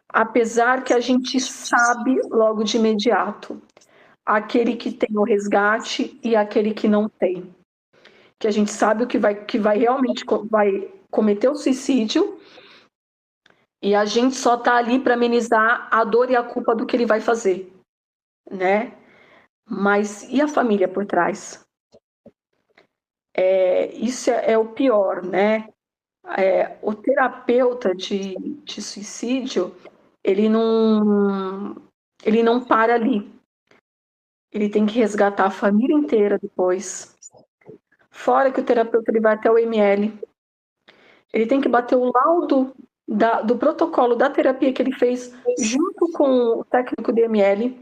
apesar que a gente sabe logo de imediato aquele que tem o resgate e aquele que não tem. Que a gente sabe o que vai realmente vai cometer o suicídio e a gente só está ali para amenizar a dor e a culpa do que ele vai fazer, né? Mas e a família por trás? Isso é o pior, né? O terapeuta de suicídio, ele não para ali. Ele tem que resgatar a família inteira depois. Fora que o terapeuta ele vai até o ML. Ele tem que bater o laudo do protocolo da terapia que ele fez junto com o técnico do ML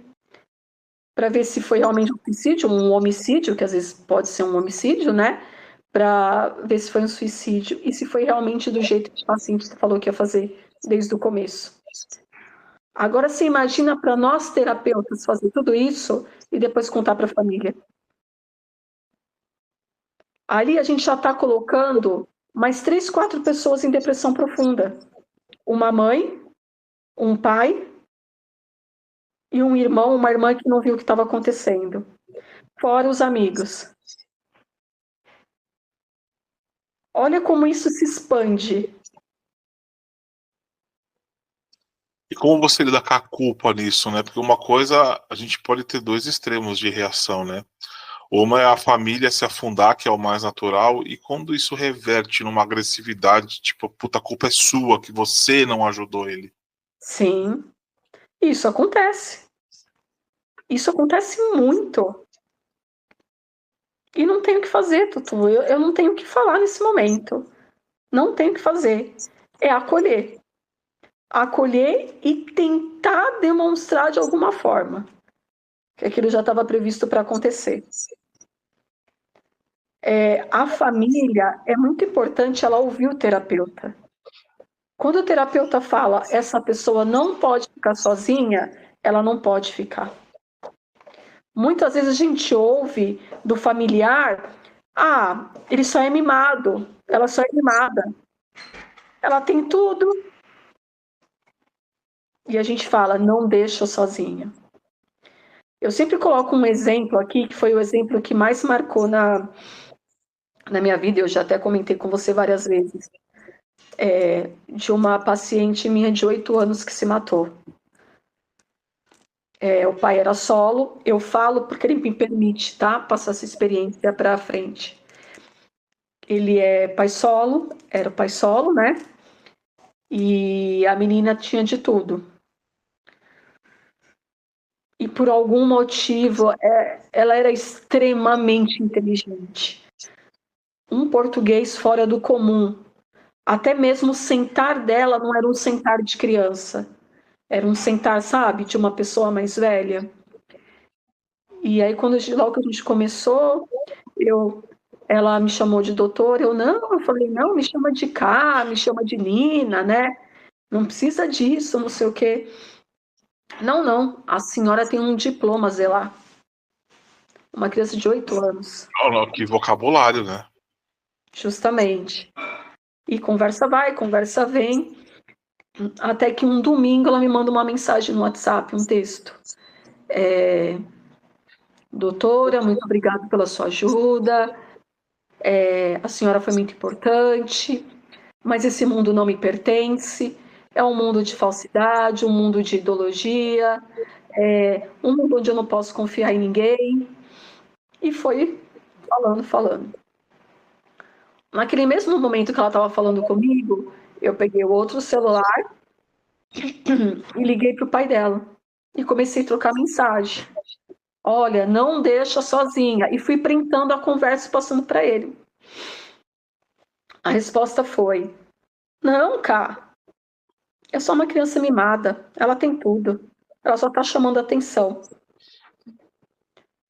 para ver se foi realmente um suicídio, um homicídio, que às vezes pode ser um homicídio, né? Para ver se foi um suicídio e se foi realmente do jeito que o paciente falou que ia fazer desde o começo. Agora, você imagina para nós terapeutas fazer tudo isso e depois contar para a família. Ali a gente já está colocando mais 3, 4 pessoas em depressão profunda. Uma mãe, um pai e um irmão, uma irmã que não viu o que estava acontecendo. Fora os amigos. Olha como isso se expande. E como você lida com a culpa nisso, né? Porque uma coisa, a gente pode ter dois extremos de reação, né? Uma é a família se afundar, que é o mais natural, e quando isso reverte numa agressividade, tipo, puta, a culpa é sua, que você não ajudou ele. Sim, isso acontece. Isso acontece muito. E não tenho o que fazer, Tutu. Eu não tenho o que falar nesse momento. Não tem o que fazer. É acolher. Acolher e tentar demonstrar de alguma forma que aquilo já estava previsto para acontecer. A família, é muito importante ela ouvir o terapeuta. Quando o terapeuta fala, essa pessoa não pode ficar sozinha, ela não pode ficar. Muitas vezes a gente ouve do familiar, ele só é mimado, ela só é mimada. Ela tem tudo. E a gente fala, não deixa sozinha. Eu sempre coloco um exemplo aqui, que foi o exemplo que mais marcou na minha vida, eu já até comentei com você várias vezes, de uma paciente minha de 8 anos que se matou. O pai era solo, eu falo porque ele me permite, tá? Passar essa experiência para frente. Ele é pai solo, era o pai solo, né? E a menina tinha de tudo. E por algum motivo, ela era extremamente inteligente. Um português fora do comum. Até mesmo o sentar dela não era um sentar de criança. Era um sentar, sabe, de uma pessoa mais velha. E aí, logo que a gente começou, ela me chamou de doutora, eu falei, não, me chama de Cá, me chama de Nina, né? Não precisa disso, não sei o quê. Não, a senhora tem um diploma, Zelar. Uma criança de 8 anos. Olha que vocabulário, né? Justamente. E conversa vai, conversa vem. Até que um domingo ela me manda uma mensagem no WhatsApp, um texto. Doutora, muito obrigada pela sua ajuda. A senhora foi muito importante, mas esse mundo não me pertence. É um mundo de falsidade, um mundo de ideologia, um mundo onde eu não posso confiar em ninguém. E foi falando. Naquele mesmo momento que ela estava falando comigo, eu peguei o outro celular e liguei para o pai dela. E comecei a trocar mensagem. Olha, não deixa sozinha. E fui printando a conversa e passando para ele. A resposta foi: não, Cá, é só uma criança mimada. Ela tem tudo. Ela só está chamando atenção.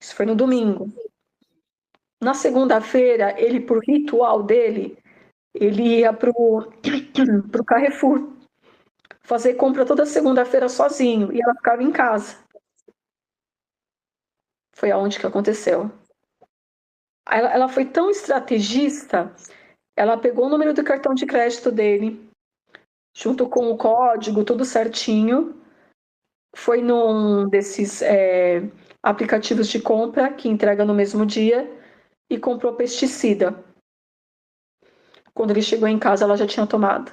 Isso foi no domingo. Na segunda-feira, ele, por ritual dele, ele ia pro Carrefour fazer compra toda segunda-feira sozinho e ela ficava em casa. Foi aonde que aconteceu. Ela foi tão estrategista, ela pegou o número do cartão de crédito dele, junto com o código, tudo certinho, foi num desses aplicativos de compra que entrega no mesmo dia e comprou pesticida. Quando ele chegou em casa, ela já tinha tomado.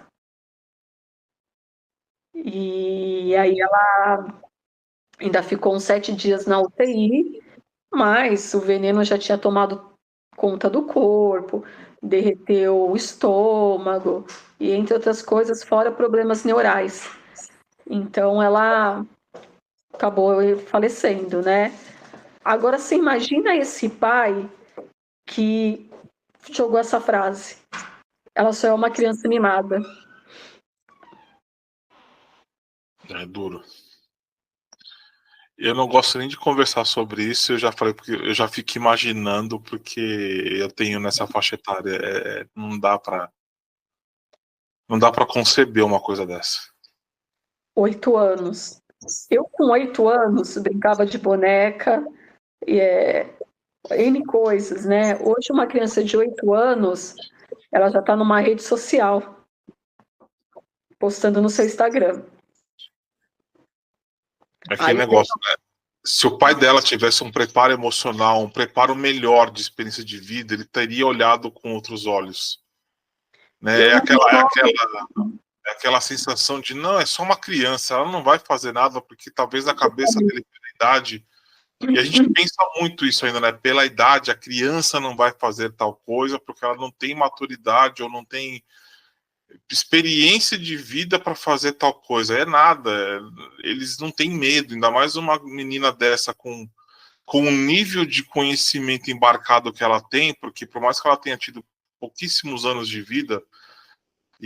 E aí ela ainda ficou uns 7 dias na UTI, mas o veneno já tinha tomado conta do corpo, derreteu o estômago, e entre outras coisas, fora problemas neurais. Então ela acabou falecendo, né? Agora você imagina esse pai que jogou essa frase: ela só é uma criança mimada. É duro. Eu não gosto nem de conversar sobre isso, eu já falei, porque eu já fico imaginando, porque eu tenho nessa faixa etária, não dá pra conceber uma coisa dessa. 8 anos. Eu, com 8 anos, brincava de boneca, N coisas, né? Hoje, uma criança de 8 anos, ela já está numa rede social, postando no seu Instagram. É aquele negócio, né? Se o pai dela tivesse um preparo emocional, um preparo melhor de experiência de vida, ele teria olhado com outros olhos. Né? É aquela sensação de, não, é só uma criança, ela não vai fazer nada, porque talvez na cabeça dele, pela idade, e a gente pensa muito isso ainda, né? Pela idade, a criança não vai fazer tal coisa, porque ela não tem maturidade ou não tem experiência de vida para fazer tal coisa. É nada. Eles não têm medo, ainda mais uma menina dessa com o nível de conhecimento embarcado que ela tem, porque por mais que ela tenha tido pouquíssimos anos de vida,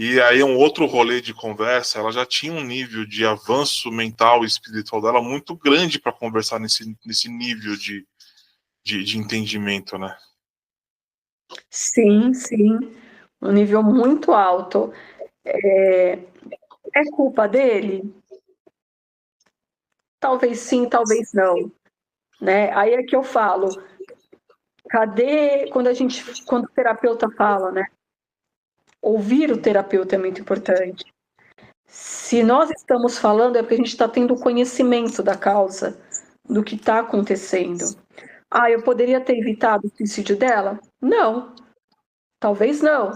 E aí um outro rolê de conversa, ela já tinha um nível de avanço mental e espiritual dela muito grande para conversar nesse nível de entendimento, né? Sim, sim, um nível muito alto. É culpa dele? Talvez sim, talvez não, né? Aí é que eu falo, cadê quando o terapeuta fala, né? Ouvir o terapeuta é muito importante. Se nós estamos falando é porque a gente está tendo conhecimento da causa, do que está acontecendo. Ah, eu poderia ter evitado o suicídio dela? Não, talvez não,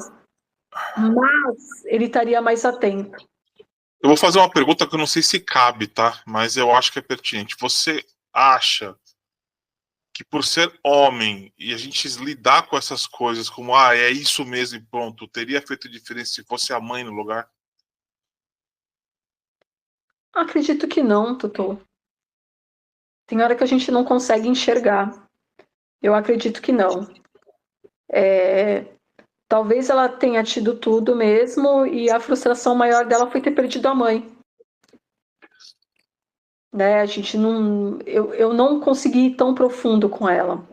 mas ele estaria mais atento. Eu vou fazer uma pergunta que eu não sei se cabe, tá? Mas eu acho que é pertinente. Você acha que por ser homem e a gente lidar com essas coisas como, é isso mesmo e pronto, teria feito diferença se fosse a mãe no lugar? Acredito que não, Totô. Tem hora que a gente não consegue enxergar. Eu acredito que não. Talvez ela tenha tido tudo mesmo e a frustração maior dela foi ter perdido a mãe. Né? A gente não, eu não consegui ir tão profundo com ela.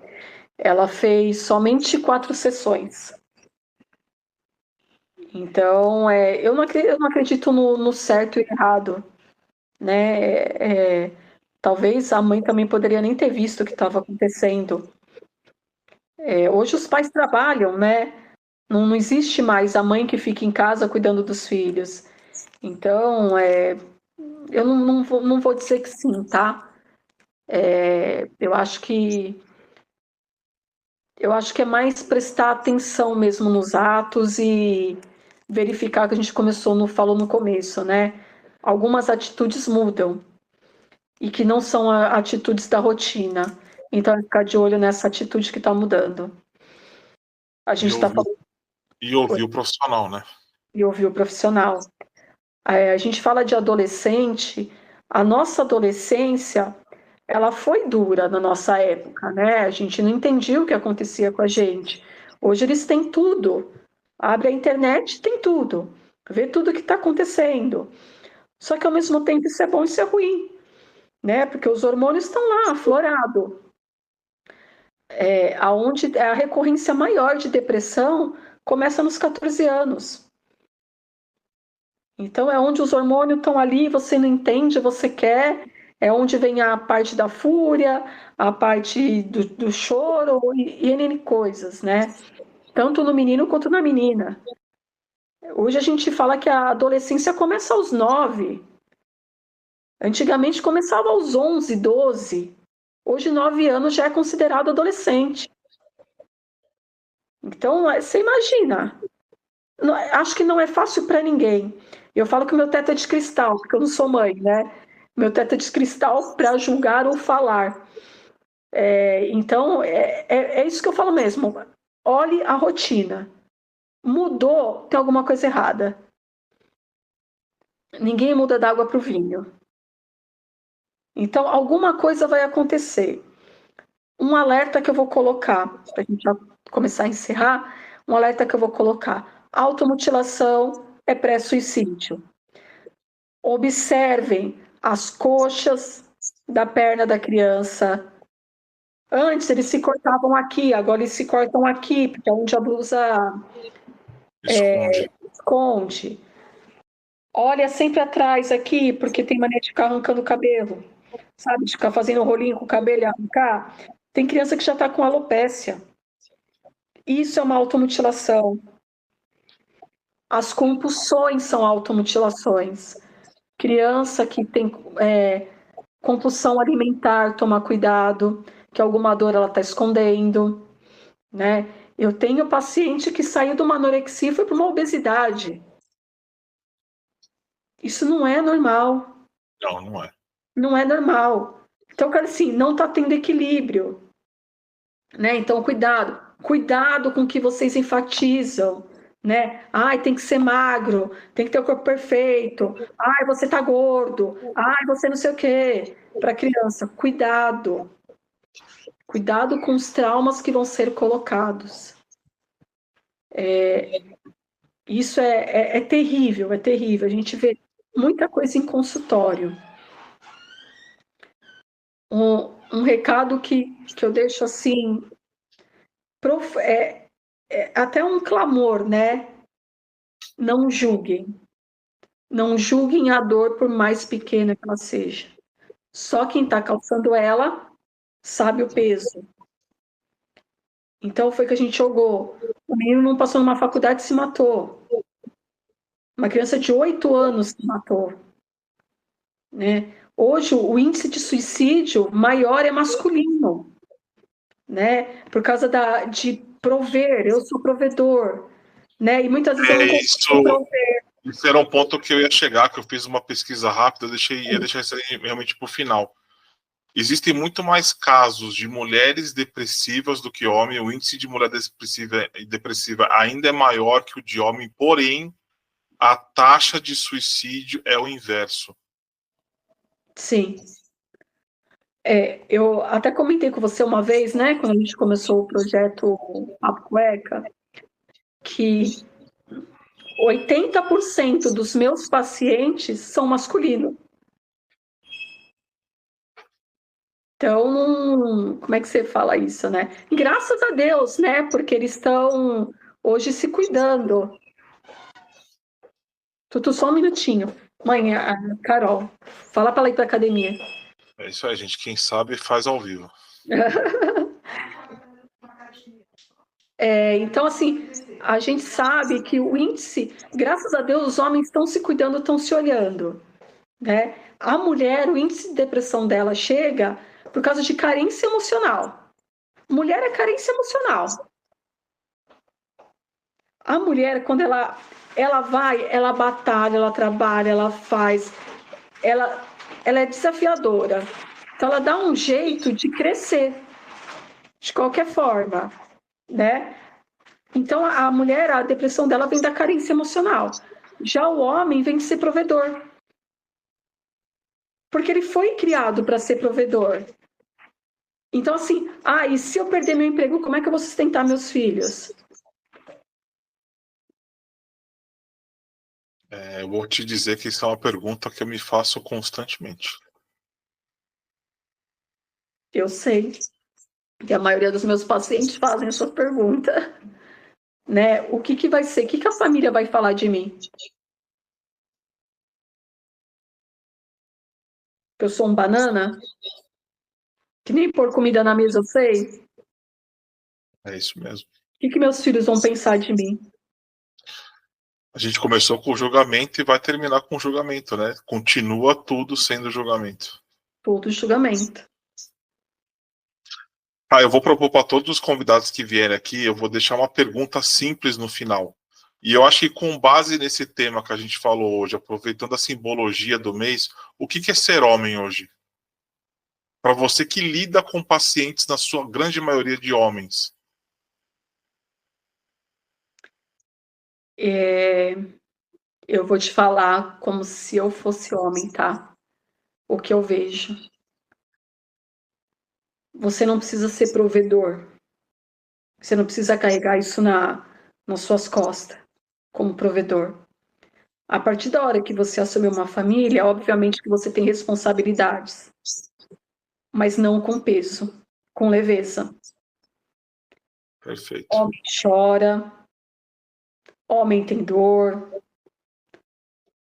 Ela fez somente 4 sessões. Então, eu não acredito no certo e errado, né? Talvez a mãe também poderia nem ter visto o que estava acontecendo. Hoje os pais trabalham, né? Não existe mais a mãe que fica em casa cuidando dos filhos. Então, eu não vou dizer que sim, tá? Eu acho que é mais prestar atenção mesmo nos atos e verificar que a gente falou no começo, né? Algumas atitudes mudam e que não são atitudes da rotina. Então, é ficar de olho nessa atitude que está mudando. A E gente está falando ouvir o profissional, né? e ouvir o profissional. A gente fala de adolescente, a nossa adolescência, ela foi dura na nossa época, né? A gente não entendia o que acontecia com a gente. Hoje eles têm tudo. Abre a internet, tem tudo. Vê tudo o que está acontecendo. Só que ao mesmo tempo isso é bom e isso é ruim, né? Porque os hormônios estão lá, aflorado. Aonde a recorrência maior de depressão começa nos 14 anos. Então é onde os hormônios estão ali, você não entende, você quer, é onde vem a parte da fúria, a parte do choro e N coisas, né? Tanto no menino quanto na menina. Hoje a gente fala que a adolescência começa aos 9. Antigamente começava aos 11, 12. Hoje 9 anos já é considerado adolescente. Então, você imagina. Acho que não é fácil para ninguém. Eu falo que o meu teto é de cristal, porque eu não sou mãe, né? Meu teto é de cristal para julgar ou falar. Então, é isso que eu falo mesmo. Olhe a rotina. Mudou, tem alguma coisa errada. Ninguém muda da água para o vinho. Então, alguma coisa vai acontecer. Um alerta que eu vou colocar, para a gente já começar a encerrar, um alerta que eu vou colocar. Automutilação é pré-suicídio. Observem as coxas da perna da criança. Antes eles se cortavam aqui, agora eles se cortam aqui, porque é onde a blusa esconde. Olha sempre atrás aqui, porque tem mania de ficar arrancando o cabelo. Sabe, de ficar fazendo um rolinho com o cabelo e arrancar. Tem criança que já está com alopécia. Isso é uma automutilação. As compulsões são automutilações. Criança que tem compulsão alimentar, tomar cuidado, que alguma dor ela está escondendo, né? Eu tenho paciente que saiu de uma anorexia e foi para uma obesidade. Isso não é normal. Não, não é. Não é normal. Então, cara, assim, não está tendo equilíbrio, né? Então, cuidado com o que vocês enfatizam, né? Ai, tem que ser magro, tem que ter o corpo perfeito. Ai, você tá gordo. Ai, você não sei o quê. Para criança, cuidado. Cuidado com os traumas que vão ser colocados. Isso é terrível, é terrível. A gente vê muita coisa em consultório. Um recado que eu deixo assim, até um clamor, né? Não julguem. Não julguem a dor, por mais pequena que ela seja. Só quem está calçando ela sabe o peso. Então foi que a gente jogou. O menino não passou numa faculdade e se matou. Uma criança de 8 anos se matou. Né? Hoje, o índice de suicídio maior é masculino. Né? Por causa de prover, eu sou provedor. Né? E muitas vezes eu não consigo prover. Isso era um ponto que eu ia chegar, que eu fiz uma pesquisa rápida, ia deixar isso aí realmente para o final. Existem muito mais casos de mulheres depressivas do que homens. O índice de mulher depressiva ainda é maior que o de homem, porém, a taxa de suicídio é o inverso. Sim. Eu até comentei com você uma vez, né, quando a gente começou o projeto Papo Cueca, que 80% dos meus pacientes são masculinos. Então, como é que você fala isso, né? Graças a Deus, né? Porque eles estão hoje se cuidando. Tutu, só um minutinho. Mãe, a Carol, fala para ela ir para academia. É isso aí, gente. Quem sabe faz ao vivo. Então, assim, a gente sabe que o índice, graças a Deus, os homens estão se cuidando, estão se olhando. Né? A mulher, o índice de depressão dela chega por causa de carência emocional. Mulher é carência emocional. A mulher, quando ela vai, ela batalha, ela trabalha, ela faz, ela é desafiadora. Então, ela dá um jeito de crescer, de qualquer forma, né? Então, a mulher, a depressão dela vem da carência emocional. Já o homem vem de ser provedor. Porque ele foi criado para ser provedor. Então, assim, e se eu perder meu emprego, como é que eu vou sustentar meus filhos? Eu vou te dizer que isso é uma pergunta que eu me faço constantemente. Eu sei. E a maioria dos meus pacientes fazem essa pergunta. Né? O que vai ser? O que a família vai falar de mim? Que eu sou um banana? Que nem pôr comida na mesa eu sei? É isso mesmo. O que meus filhos vão pensar de mim? A gente começou com o julgamento e vai terminar com o julgamento, né? Continua tudo sendo julgamento. Todo julgamento. Eu vou propor para todos os convidados que vierem aqui, eu vou deixar uma pergunta simples no final. E eu acho que com base nesse tema que a gente falou hoje, aproveitando a simbologia do mês, o que é ser homem hoje? Para você que lida com pacientes, na sua grande maioria de homens. Eu vou te falar como se eu fosse homem, tá? O que eu vejo. Você não precisa ser provedor. Você não precisa carregar isso nas suas costas, como provedor. A partir da hora que você assume uma família, obviamente que você tem responsabilidades, mas não com peso, com leveza. Perfeito. Homem chora, homem tem dor,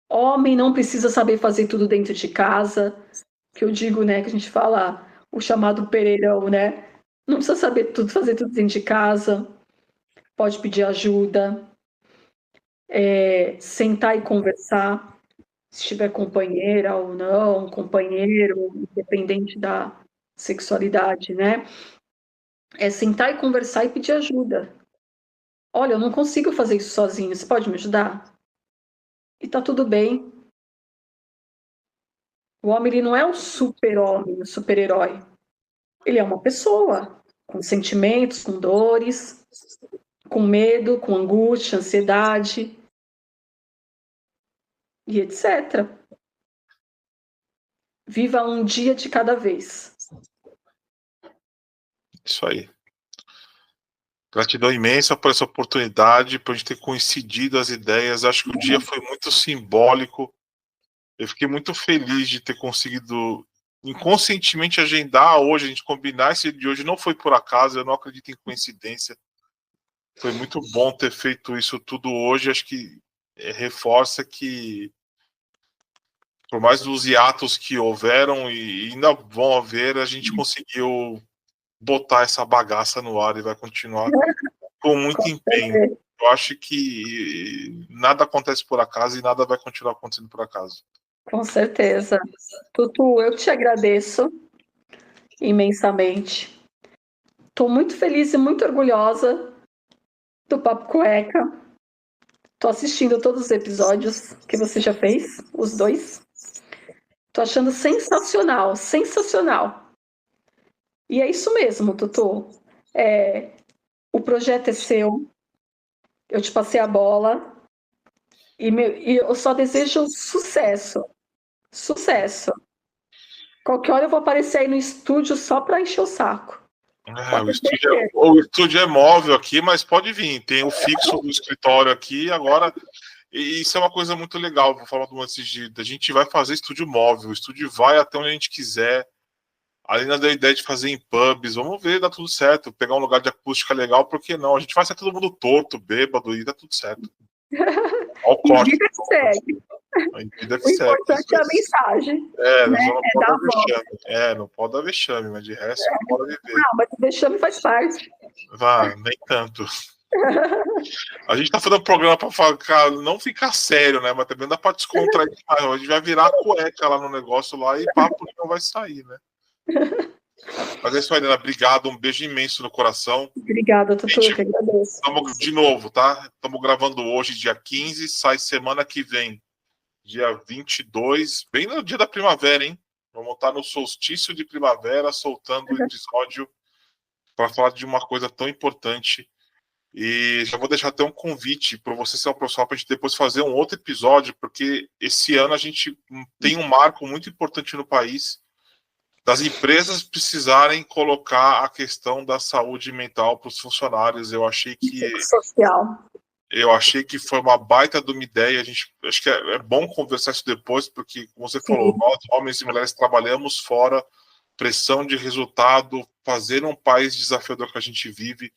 homem não precisa saber fazer tudo dentro de casa, que eu digo, né, que a gente fala o chamado Pereirão, né? Não precisa saber tudo, fazer tudo dentro de casa, pode pedir ajuda, sentar e conversar, se tiver companheira ou não, companheiro, independente da sexualidade, né? É sentar e conversar e pedir ajuda. Olha, eu não consigo fazer isso sozinho, você pode me ajudar? E tá tudo bem. O homem, ele não é o super-homem, o super-herói. Ele é uma pessoa com sentimentos, com dores, com medo, com angústia, ansiedade e etc. Viva um dia de cada vez. Isso aí. Gratidão imensa por essa oportunidade, por a gente ter coincidido as ideias. Acho que o dia foi muito simbólico. Eu fiquei muito feliz de ter conseguido inconscientemente agendar hoje, a gente combinar esse dia de hoje. Não foi por acaso, eu não acredito em coincidência. Foi muito bom ter feito isso tudo hoje. Acho que reforça que, por mais dos hiatos que houveram e ainda vão haver, a gente conseguiu botar essa bagaça no ar e vai continuar com muito empenho. Eu acho que nada acontece por acaso e nada vai continuar acontecendo por acaso. Com certeza. Tutu, eu te agradeço imensamente. Estou muito feliz e muito orgulhosa do Papo Cueca. Estou assistindo todos os episódios que você já fez, os 2. Estou achando sensacional, sensacional. E é isso mesmo, Tutu. O projeto é seu. Eu te passei a bola. E eu só desejo sucesso. Sucesso. Qualquer hora eu vou aparecer aí no estúdio só para encher o saco. O estúdio é móvel aqui, mas pode vir. Tem o fixo do escritório aqui. Agora, isso é uma coisa muito legal. Vou falar do antes de. A gente vai fazer estúdio móvel. O estúdio vai até onde a gente quiser. Além da ideia de fazer em pubs, vamos ver, dá tudo certo. Pegar um lugar de acústica legal, por que não? A gente vai ser todo mundo torto, bêbado, e dá tudo certo. Olha o corte. Vida que segue. O importante é a mensagem. Né? Não pode dar vexame. Não pode dar vexame, mas de resto não pode viver. Não, mas o vexame faz parte. Nem tanto. A gente tá fazendo um programa pra não ficar sério, né? Mas também dá pra descontrair demais. A gente vai virar cueca lá no negócio lá e papo não vai sair, né? Mas é isso aí, Helena. Obrigado, um beijo imenso no coração. Obrigada, Tutu, eu que agradeço. De novo, tá? Estamos gravando hoje, dia 15, sai semana que vem, dia 22, bem no dia da primavera, hein? Vamos estar no solstício de primavera, soltando o episódio para falar de uma coisa tão importante. E já vou deixar até um convite para você ser um profissional para a gente depois fazer um outro episódio, porque esse ano a gente tem um marco muito importante no país, das empresas precisarem colocar a questão da saúde mental para os funcionários. Eu achei que social. Eu achei que foi uma baita de uma ideia. Acho que é bom conversar isso depois, porque, como você falou, nós, homens e mulheres, trabalhamos fora, pressão de resultado, fazer um país desafiador que a gente vive.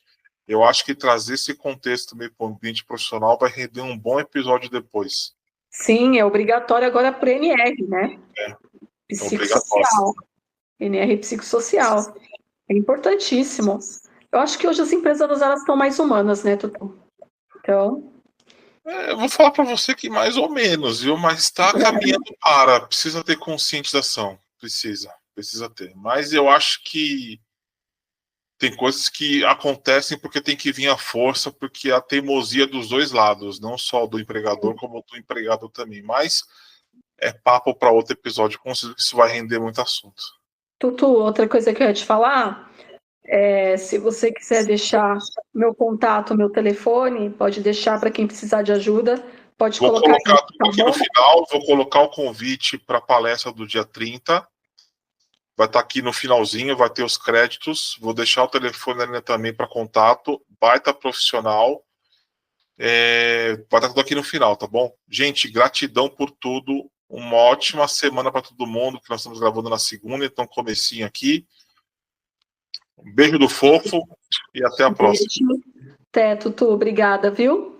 Eu acho que trazer esse contexto meio para o ambiente profissional vai render um bom episódio depois. Sim, é obrigatório agora para NR, né? Psicossocial. NR psicossocial. É importantíssimo. Eu acho que hoje as empresas elas estão mais humanas, né, Tutu? Então... eu vou falar para você que mais ou menos, viu? Mas está caminhando para. Precisa ter conscientização. Precisa ter. Mas eu acho que tem coisas que acontecem porque tem que vir a força, porque a teimosia dos dois lados, não só do empregador, como do empregado também. Mas é papo para outro episódio. Considero que isso vai render muito assunto. Tutu, outra coisa que eu ia te falar, se você quiser deixar meu contato, meu telefone, pode deixar para quem precisar de ajuda, pode vou colocar tudo aqui no final, vou colocar o convite para a palestra do dia 30, vai estar aqui no finalzinho, vai ter os créditos, vou deixar o telefone ali também para contato, baita profissional, vai estar tudo aqui no final, tá bom? Gente, gratidão por tudo, uma ótima semana para todo mundo, que nós estamos gravando na segunda, então comecinho aqui. Um beijo do fofo e até a próxima. Até, Tutu. Obrigada, viu?